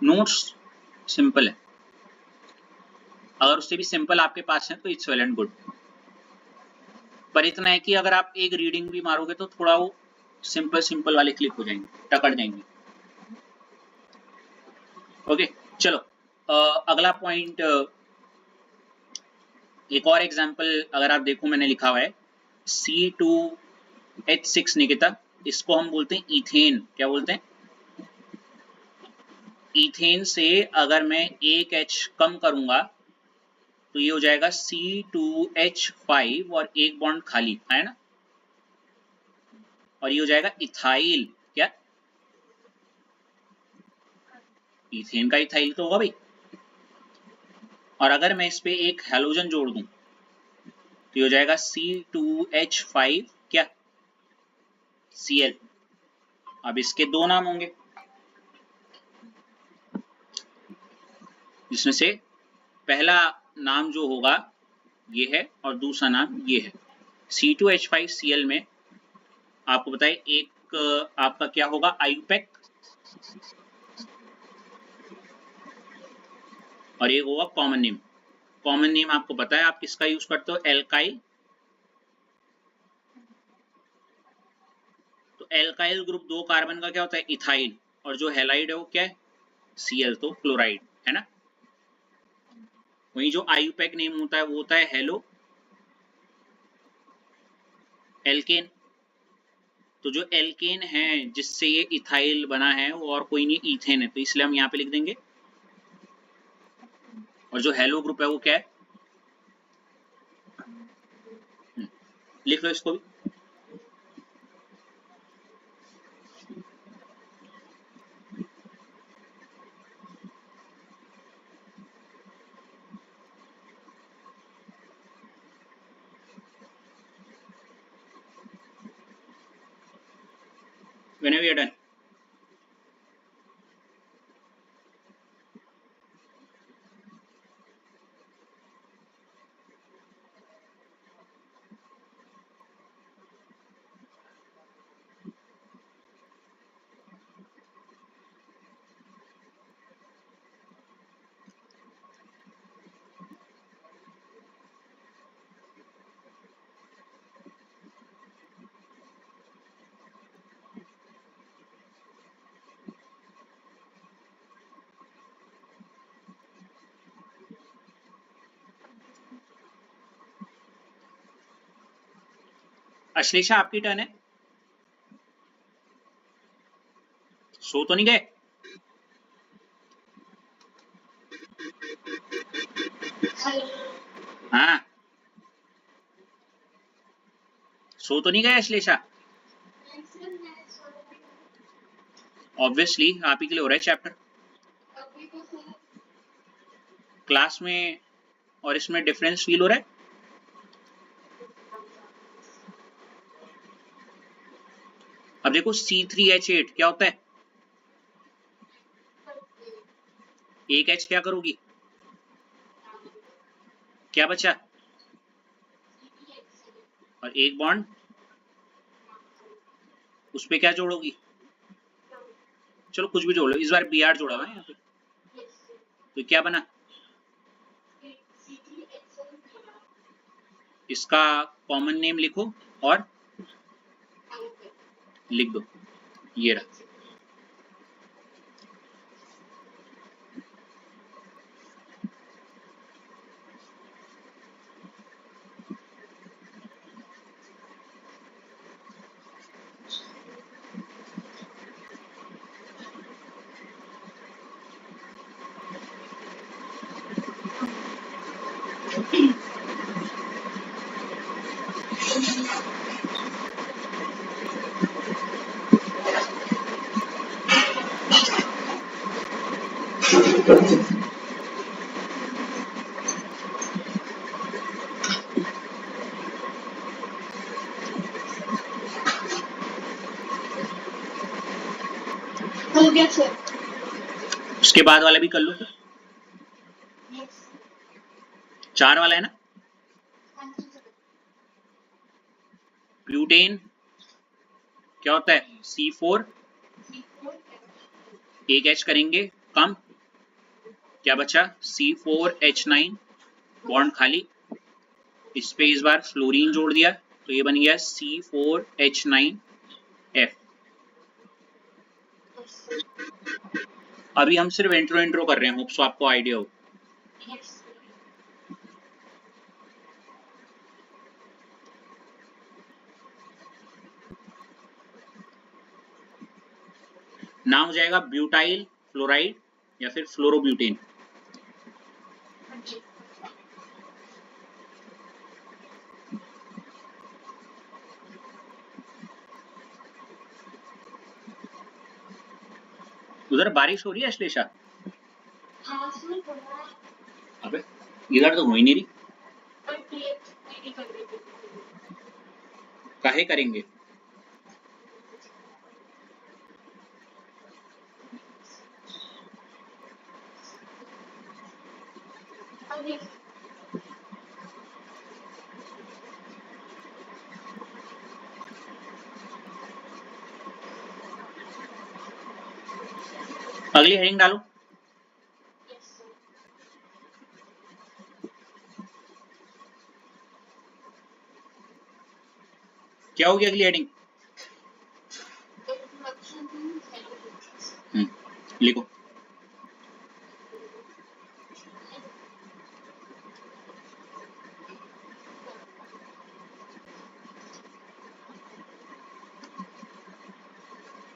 नोट्स सिंपल है, अगर उससे भी सिंपल आपके पास है तो इट्स वेल एंड गुड, पर इतना है कि अगर आप एक रीडिंग भी मारोगे तो थोड़ा वो सिंपल वाले क्लिक हो जाएंगे, टकड़ जाएंगे। ओके चलो अगला पॉइंट, एक और एग्जांपल अगर आप देखो मैंने लिखा हुआ है C2H6 निकिता, इसको हम बोलते हैं इथेन। क्या बोलते हैं? इथेन से अगर मैं एक H कम करूंगा तो ये हो जाएगा C2H5 और एक बॉन्ड खाली है ना, और ये हो जाएगा इथाइल। क्या इथेन का इथाइल तो होगा भाई। और अगर मैं इस पे एक हैलोजन जोड़ दूं तो ये हो जाएगा C2H5 क्या Cl। अब इसके दो नाम होंगे, जिसमें से पहला नाम जो होगा ये है और दूसरा नाम ये है। C2H5Cl में आपको बताए एक आपका क्या होगा आयुपेक, और एक होगा कॉमन नेम। कॉमन नेम आपको पता है आप किसका यूज करते हो, एल्काइल। तो एल्काइल ग्रुप 2 कार्बन का क्या होता है इथाइल, और जो हैलाइड है वो क्या है Cl, तो क्लोराइड है ना। वहीं जो आयुपेक नेम होता है वो होता है हेलो एल्केन। तो जो एल्केन है जिससे ये इथाइल बना है वो और कोई नहीं इथेन है, तो इसलिए हम यहाँ पे लिख देंगे। और जो हेलो ग्रुप है वो क्या है, लिख लो इसको भी। Whenever you're done. अश्लेषा आपकी टर्न है, सो तो नहीं गए? हाँ सो तो नहीं गए अश्लेषा? ऑब्वियसली आप ही के लिए हो रहा है चैप्टर क्लास में, और इसमें डिफरेंस फील हो रहा है। अब देखो C3H8 क्या होता है, एक H क्या करोगी, क्या बचा, और एक बॉन्ड उस पे क्या जोड़ोगी, चलो कुछ भी जोड़ लो, इस बार Br जोड़ा हुआ है यहाँ पे, तो क्या बना, इसका कॉमन नेम लिखो और लिख दो, ये रहा। हो गया सर। उसके बाद वाला भी कर लो फिर। यस। 4 वाला है ना, हाँ जी सर। ब्यूटेन क्या होता है, C4, एक H करेंगे कम, क्या बचा C4H9, बॉन्ड खाली, इस पे इस बार फ्लोरीन जोड़ दिया तो ये बन गया C4H9F। अभी हम सिर्फ इंट्रो कर रहे हैं, होप सो आपको आइडिया हो। यस। नाम हो जाएगा ब्यूटाइल फ्लोराइड या फिर फ्लोरोब्यूटेन। हाँ जी। उधर बारिश हो रही है अश्लेषा? हाँ सर थोड़ा। अबे इधर तो हो ही नहीं रही। पर प्लेट नहीं कर रही थी। काहे करेंगे? अभी अगली हेडिंग डालो। Yes sir. क्या होगी अगली हेडिंग? लिखो।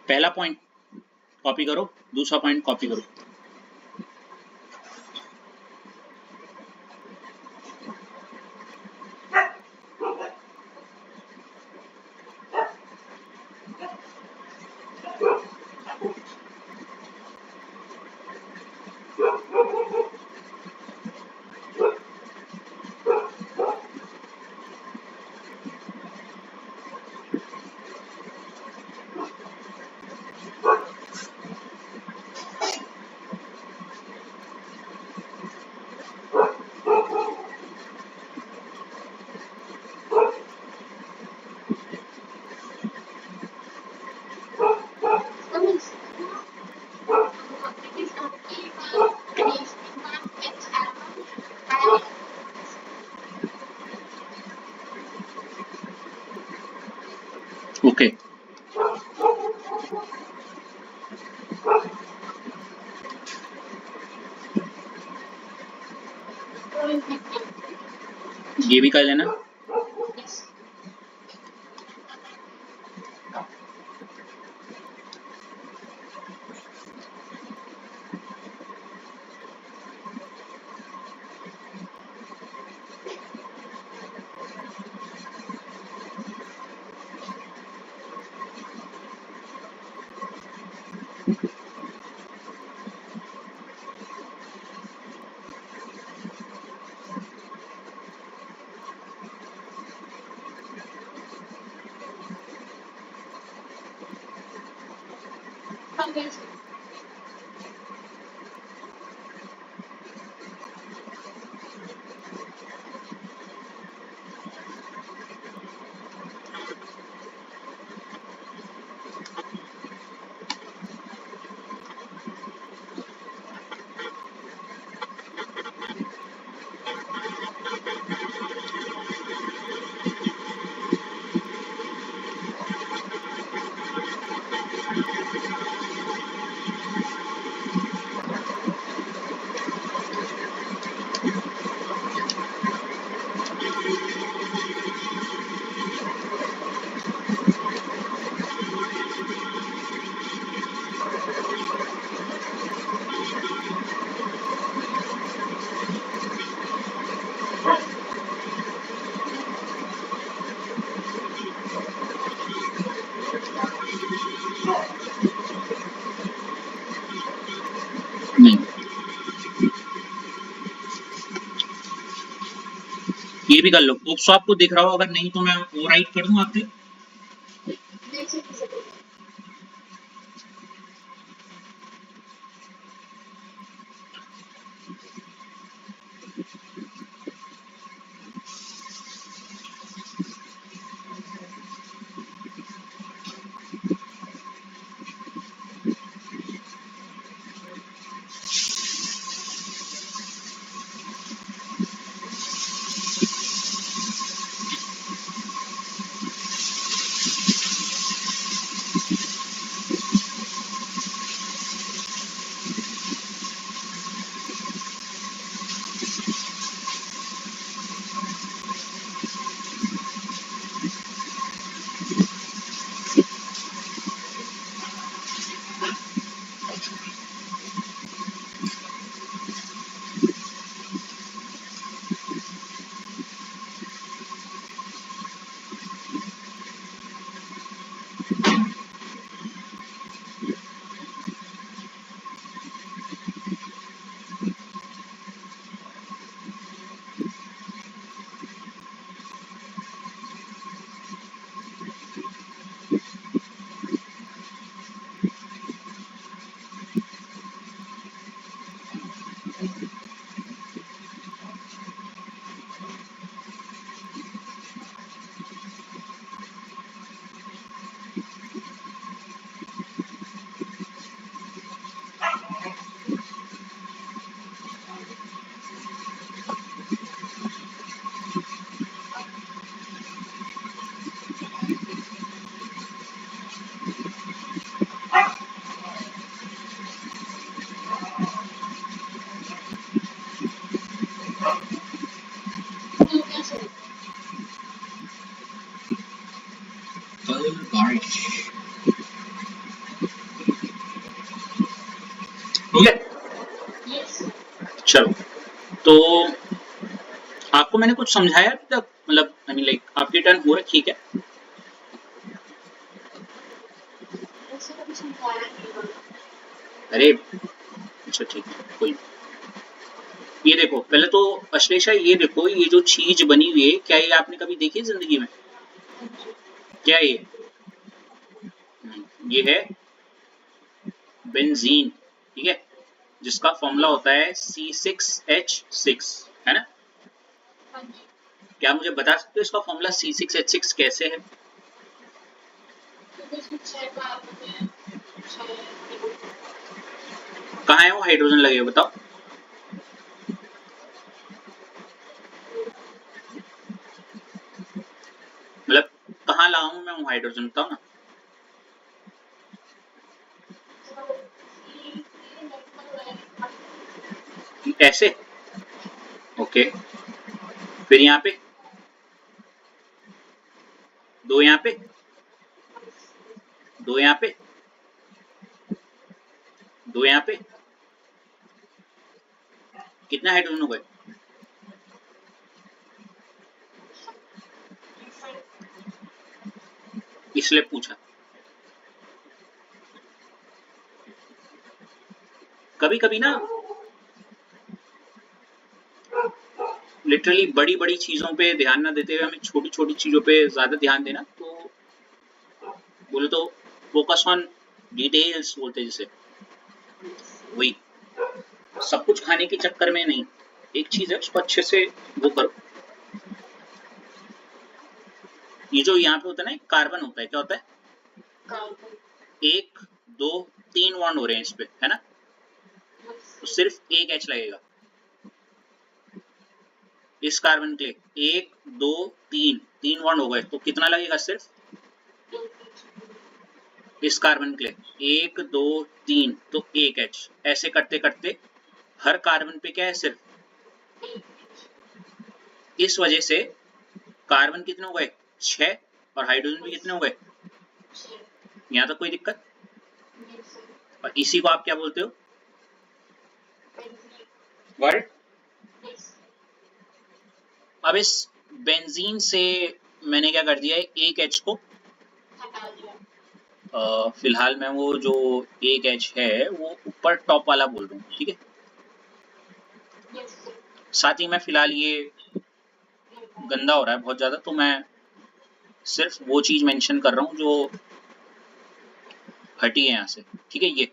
पहला पॉइंट कॉपी करो, दूसरा पॉइंट कॉपी करो। ओके ये भी कर लेना। ये भी कर लो। ओप्सो आपको दिख रहा हो, अगर नहीं तो मैं ओवरराइट कर दूं आपके। नहीं सर डिसेबल है। तो क्या सर? कल बारिश। ठीक है, यस सर। चलो। तो आपको मैंने कुछ समझाया अभी तक, मतलब आई मीन लाइक आपकी टर्न हो रखी है क्या? ऐसा कभी समझाया नहीं होगा। अरे अच्छा ठीक है, कोई नहीं। ये देखो, पहले तो अश्लेषा ये देखो, ये जो चीज बनी हुई है, क्या ये आपने कभी देखी है जिंदगी में? हाँ जी। क्या ये? ये है बेंजीन, ठीक है, जिसका फॉर्मूला होता है C6H6, है ना? हाँ जी। क्या मुझे बता सकते हो इसका फॉर्मूला C6H6 कैसे है? क्योंकि इसमें 6 कार्बन है, 6 हाइड्रोजन। कहाँ है वो हाइड्रोजन लगे हुए, बताओ। मतलब कहाँ लाऊं मैं वो हाइड्रोजन, बताओ ना। तो ये लगभग ऐसे, ओके। फिर यहाँ पे दो, यहाँ पे दो, यहाँ पे दो, यहाँ पे कितने हाइड्रोजन हो गए? इसलिए पूछा। कभी कभी ना लिटरली बड़ी बड़ी चीजों पे ध्यान ना देते हुए हमें छोटी छोटी चीजों पे ज्यादा ध्यान देना, तो बोले तो फोकस ऑन डिटेल्स बोलते हैं जिसे, वही। सब कुछ खाने के चक्कर में नहीं, एक चीज है उसको अच्छे से वो करो। ये जो यहाँ पे होता है ना, एक कार्बन होता है, क्या होता है? कार्बन। एक, दो, तीन बॉन्ड हो रहे हैं इस पे, है ना? तो सिर्फ एक H लगेगा इस कार्बन के लिए। एक, दो, तीन, तीन बॉन्ड हो गए, तो कितना लगेगा सिर्फ इस कार्बन के लिए? एक, दो, तीन, तो एक H। ऐसे करते करते हर कार्बन पे क्या है, सिर्फ। इस वजह से कार्बन कितने हो गए? 6, और हाइड्रोजन भी कितने हो गए? यहाँ तक कोई दिक्कत? और इसी को आप क्या बोलते हो? वर्ड। अब इस बेंजीन से मैंने क्या कर दिया है, एक H को हटा दिया। फिलहाल मैं वो जो एक H है वो ऊपर टॉप वाला बोल रहा हूँ, ठीक है। साथ ही मैं फिलहाल ये गंदा हो रहा है बहुत ज्यादा, तो मैं सिर्फ वो चीज मेंशन कर रहा हूँ जो हटी है यहाँ से, ठीक है। ये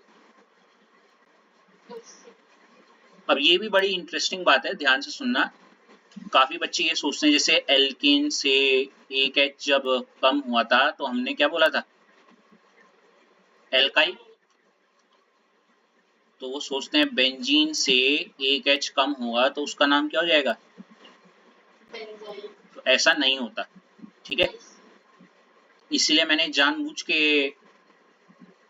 अब ये भी बड़ी इंटरेस्टिंग बात है, ध्यान से सुनना। काफी बच्चे ये सोचते हैं जैसे एल्केन से एक एच जब कम हुआ था तो हमने क्या बोला था, एल्काइल। तो वो सोचते हैं बेंजीन से एक एच कम होगा तो उसका नाम क्या हो जाएगा, तो ऐसा नहीं होता, ठीक है। इसलिए मैंने जानबूझ के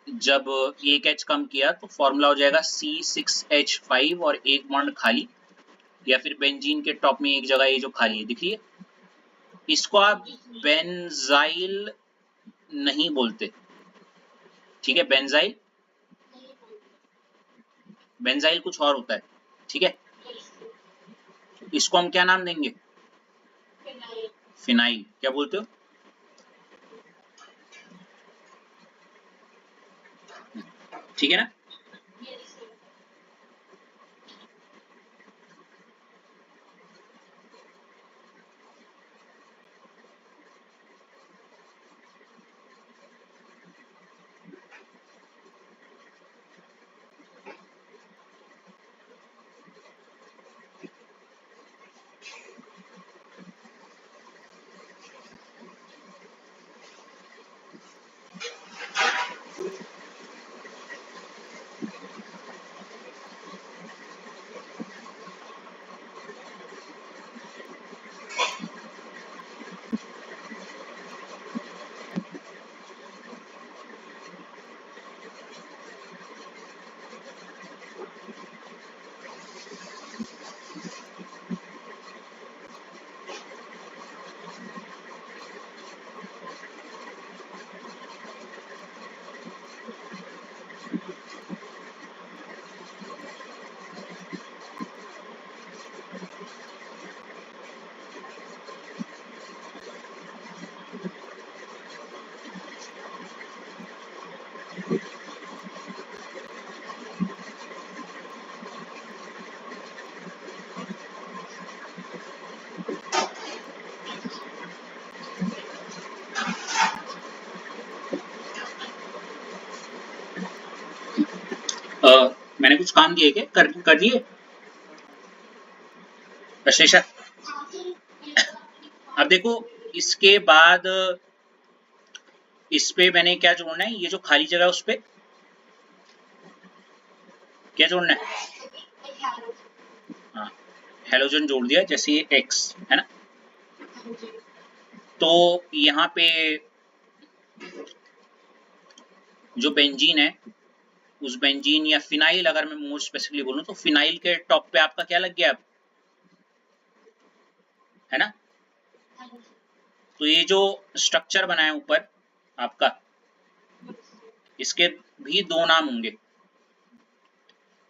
जब एक एच कम किया तो फॉर्मूला हो जाएगा C6H5 और एक बॉन्ड खाली, या फिर बेंजीन के टॉप में एक जगह ये जो खाली है दिख रही है, इसको आप बेंजाइल नहीं बोलते, ठीक है। बेंजाइल, बेंजाइल कुछ और होता है, ठीक है। इसको हम क्या नाम देंगे, फिनाइल। क्या बोलते हो, ठीक है ना। मैंने कुछ काम दिए क्या, कर दिए अशेषा। अब देखो इसके बाद इस पे मैंने क्या जोड़ना है, ये जो खाली जगह है उस पे क्या जोड़ना है, हाँ हेलोजन जोड़ दिया, जैसे ये X है ना। तो यहाँ पे जो बेंजीन है, उस बेंजीन या फिनाइल, अगर मैं मोर स्पेसिफिकली बोलूं तो फिनाइल के टॉप पे आपका क्या लग गया अब, है ना। तो ये जो स्ट्रक्चर बना है ऊपर आपका, इसके भी दो नाम होंगे।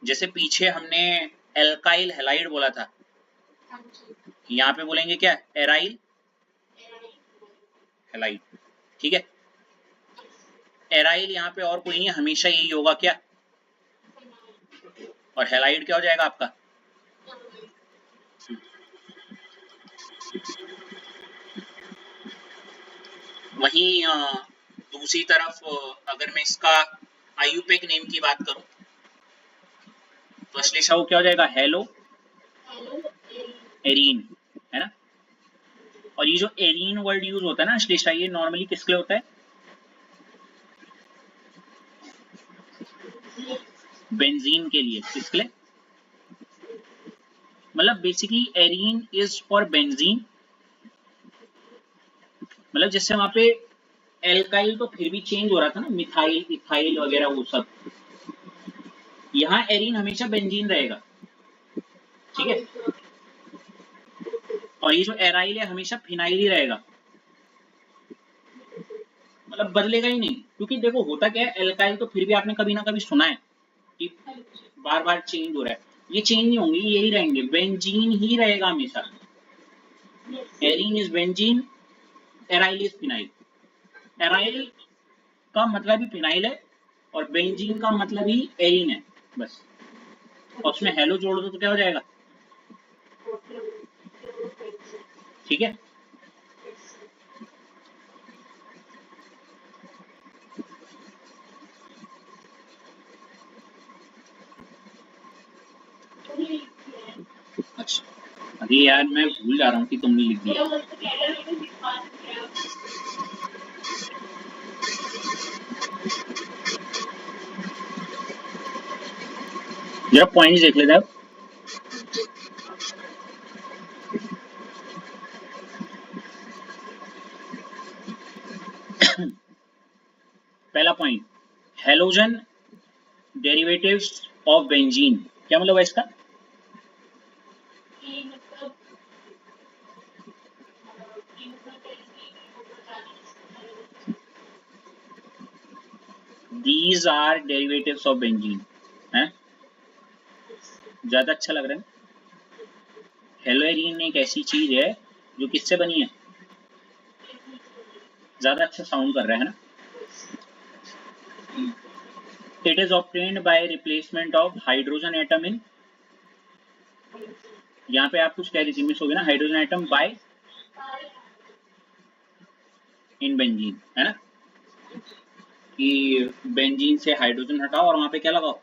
जैसे पीछे हमने एल्काइल हैलाइड बोला था, यहाँ पे बोलेंगे क्या, एराइल हैलाइड, ठीक है। एराइल यहाँ पे और कोई नहीं, हमेशा यही होगा क्या, और हैलाइड क्या हो जाएगा आपका। वहीं दूसरी तरफ अगर मैं इसका आयुपेक नेम की बात करूं तो अश्लेषा वो क्या हो जाएगा, हेलो एरीन, है ना। और ये जो एरीन वर्ड यूज होता है ना अश्लेषा, ये नॉर्मली किसके लिए होता है, बेंजीन के लिए। किसके लिए, मतलब basically arene is for benzene, मतलब जैसे वहां पे एल्काइल तो फिर भी चेंज हो रहा था ना, मिथाइल इथाइल वगैरह वो सब, यहाँ एरीन हमेशा बेंजीन रहेगा, ठीक है। और ये जो एराइल है हमेशा फिनाइल ही रहेगा, मतलब बदलेगा ही नहीं। क्योंकि देखो होता क्या है, एल्काइल तो फिर भी आपने कभी ना कभी सुना है कि बार बार चेंज हो रहा है, ये चेंज नहीं होंगे, यही रहेंगे, बेंजीन ही रहेगा हमेशा। Arene is benzene, aryl is phenyl. Aryl का मतलब ही फिनाइल है और बेंजीन का मतलब ही एरीन है, बस। और उसमें हेलो जोड़ दो तो क्या हो जाएगा, ठीक है। अच्छा, अरे यार मैं भूल जा रहा हूँ कि तुमने लिख दिया। जरा पॉइंट्स देख लेते हैं अब। पहला point, halogen derivatives of benzene, क्या मतलब है इसका? These are derivatives of benzene, हैं? ज्यादा अच्छा लग रहा है। हेलोएरीन एक ऐसी चीज है जो किससे बनी है? ज्यादा अच्छा साउंड कर रहा है ना। It is obtained by replacement of hydrogen atom in, यहाँ पे आप कुछ कह रही थी, मिस हो गया ना, hydrogen atom bye in benzene, है ना, कि बेंजीन से हाइड्रोजन हटाओ और वहां पे क्या लगाओ?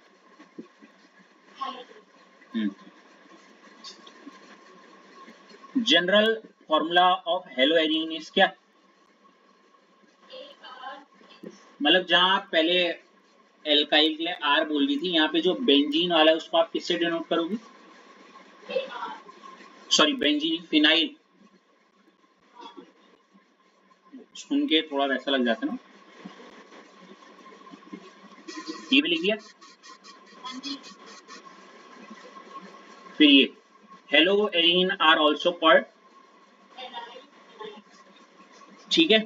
General formula of haloarene is क्या? मतलब जहां आप पहले एल्काइल के लिए आर बोल रही थी, यहाँ पे जो बेंजीन वाला है उसको आप किससे डिनोट करोगी? सॉरी, बेंजीन फिनाइल, सुन के थोड़ा वैसा लग जाता है ना। ये भी लिख दिया। फिर ये हेलोएरीन आर ऑल्सो कॉल्ड, ठीक है।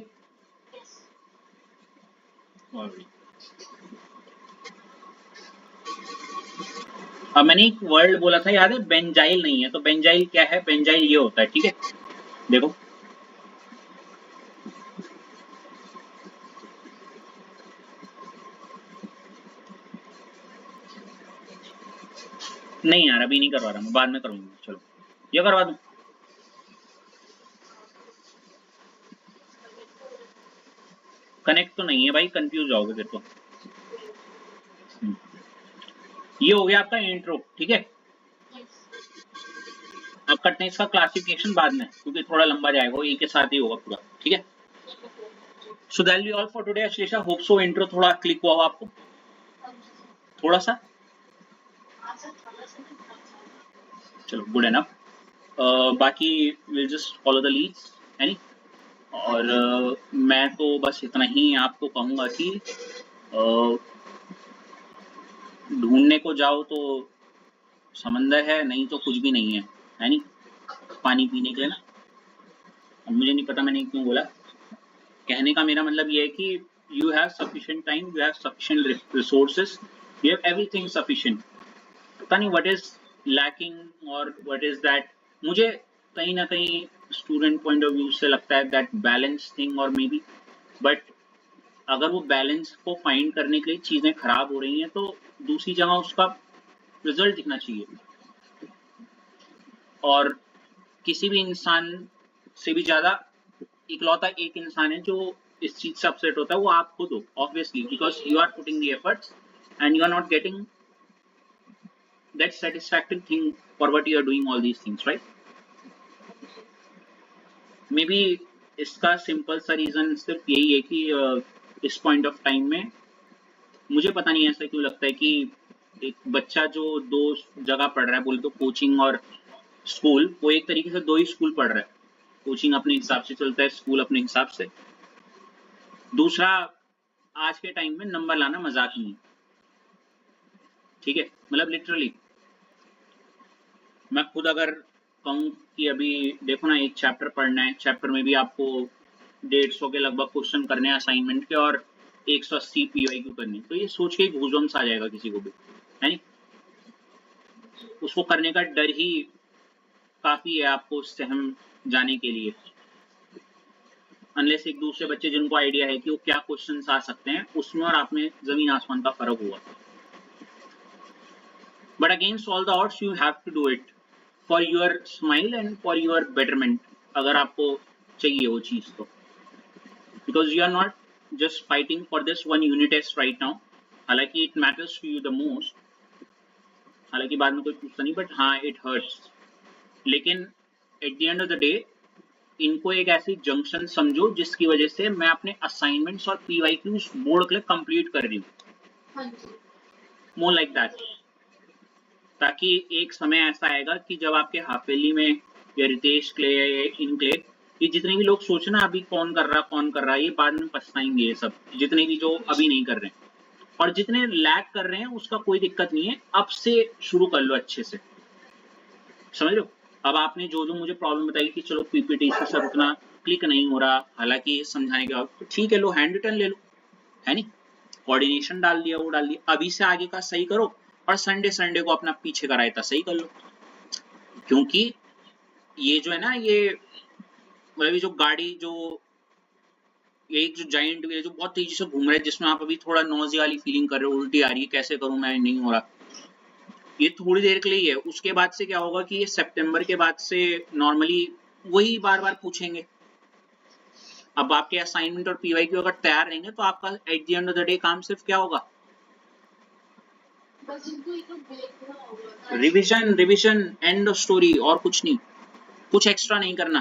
अब मैंने एक वर्ड बोला था याद है, बेंजाइल नहीं है, तो बेंजाइल क्या है? बेंजाइल ये होता है, ठीक है। देखो नहीं यार, अभी नहीं करवा रहा मैं, बाद में करूंगा। चलो ये करवा दूं। कनेक्ट तो नहीं है भाई, कंफ्यूज जाओगे फिर तो। ये हो गया आपका इंट्रो, ठीक है। अब करते हैं इसका क्लासिफिकेशन बाद में, क्योंकि थोड़ा लंबा जाएगा, एक के साथ ही होगा पूरा, ठीक है। So that be all for today Ashlesha, hope so intro थोड़ा क्लिक हुआ आपको, थोड़ा सा। चलो गुड एनफ। बाकी will just follow the leads, है नी। और मैं तो बस इतना ही आपको कहूंगा कि ढूंढने को जाओ तो समंदर है, नहीं तो कुछ भी नहीं है नी, पानी पीने के लिए ना। अब मुझे नहीं पता मैंने क्यों बोला, कहने का मेरा मतलब ये है कि you have sufficient time, you have sufficient resources, you have everything sufficient. पता नहीं व्हाट इज लैकिंग और व्हाट इज दैट। मुझे कहीं ना कहीं स्टूडेंट पॉइंट ऑफ व्यू से लगता है दैट बैलेंस थिंग, और मे बी, बट अगर वो बैलेंस को फाइंड करने के लिए चीजें खराब हो रही हैं तो दूसरी जगह उसका रिजल्ट दिखना चाहिए। और किसी भी इंसान से भी ज्यादा इकलौता एक इंसान है जो इस चीज से अपसेट होता है, वो आप खुद हो, obviously, because you are putting the efforts and you are not getting that satisfactory thing for what you are doing all these things, right. Maybe इसका सिंपल सा रीजन सिर्फ यही है कि इस पॉइंट ऑफ टाइम में मुझे पता नहीं ऐसा क्यों लगता है कि एक बच्चा जो दो जगह पढ़ रहा है, बोले तो कोचिंग और स्कूल, वो एक तरीके से दो ही स्कूल पढ़ रहा है। कोचिंग अपने हिसाब से चलता है, स्कूल अपने हिसाब से। दूसरा, आज के टाइम में नंबर लाना मजाक नहीं है, ठीक है। मतलब लिटरली मैं खुद अगर कहूँ कि अभी देखो ना, एक चैप्टर पढ़ना है, चैप्टर में भी आपको 150 के लगभग क्वेश्चन करने हैं असाइनमेंट के, और 180 पीवाईक्यू करनी, तो ये सोच के गूज़बम्स आ जाएगा किसी को भी, है नहीं। उसको करने का डर ही काफी है आपको सहम जाने के लिए, अनलेस एक दूसरे बच्चे जिनको आइडिया है कि वो क्या क्वेश्चंस आ सकते हैं, उसमें और आप में जमीन आसमान का फर्क हुआ। But against all the odds you have to do it for your smile and for your betterment. अगर आपको चाहिए वो चीज तो, because you are not just fighting for this one unit test right now, हालांकि it matters to you the most, हालांकि बाद में कोई पूछता नहीं, बट हाँ इट हर्ट्स, लेकिन at the end of the day इनको एक ऐसी जंक्शन समझो जिसकी वजह से मैं अपने असाइनमेंट्स और पीवाईक्यूज बोर्ड के लिए कंप्लीट कर रही हूँ, मोर लाइक दैट, ताकि एक समय ऐसा आएगा कि जब आपके हाफेली में या रितेश के लिए या इन के लिए, ये जितने भी लोग सोचे ना अभी कौन कर रहा है, ये बाद में पछताएंगे, ये सब जितने भी जो अभी नहीं कर रहे हैं, और जितने लैग कर रहे हैं उसका कोई दिक्कत नहीं है, अब से शुरू कर लो अच्छे से, समझ लो। अब आपने जो जो मुझे प्रॉब्लम बताई कि चलो पीपीटी से सब उतना क्लिक नहीं हो रहा, हालांकि समझाने के बाद तो ठीक है, लो हैंड रिटन ले लो, है नहीं, कोऑर्डिनेशन डाल दिया, वो डाल दिया, अभी से आगे का सही करो, और संडे को अपना पीछे का रायता सही कर लो, क्योंकि ये जो है ना, ये मतलब जो गाड़ी जो ये एक जो जाइंट व्हील जो बहुत तेजी से घूम रहा है, जिसमें आप अभी थोड़ा नॉज़ी वाली फीलिंग कर रहे हो, उल्टी आ रही है, कैसे करूं मैं, नहीं हो रहा, ये थोड़ी देर के लिए ही है, उसके बाद से क्या होगा कि ये सितंबर के बाद से नॉर्मली वही बार बार पूछेंगे। अब आपके असाइनमेंट और पीवाईक्यू अगर तैयार रहेंगे तो आपका eight the end of the day काम सिर्फ क्या होगा, रिविजन एंड ऑफ स्टोरी, और कुछ नहीं, कुछ एक्स्ट्रा नहीं करना,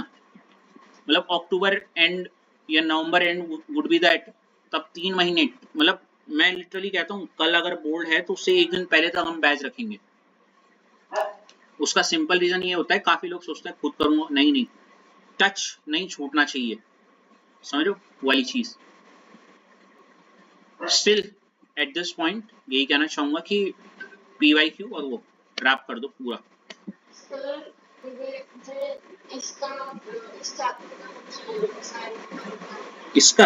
मतलब अक्टूबर एंड या नवंबर एंड वुड बी दैट, तब 3 महीने, मतलब मैं लिटरली कहता हूँ कल अगर बोर्ड है तो उससे एक दिन पहले तक हम बैच रखेंगे, उसका सिंपल रीजन ये होता है, काफी लोग सोचते हैं खुद करूंगा, नहीं, टच नहीं छूटना चाहिए, समझो वाली चीज। स्टिल एट दिस पॉइंट यही कहना चाहूंगा कि पीवाईक्यू और वो रैप कर दो पूरा। इसका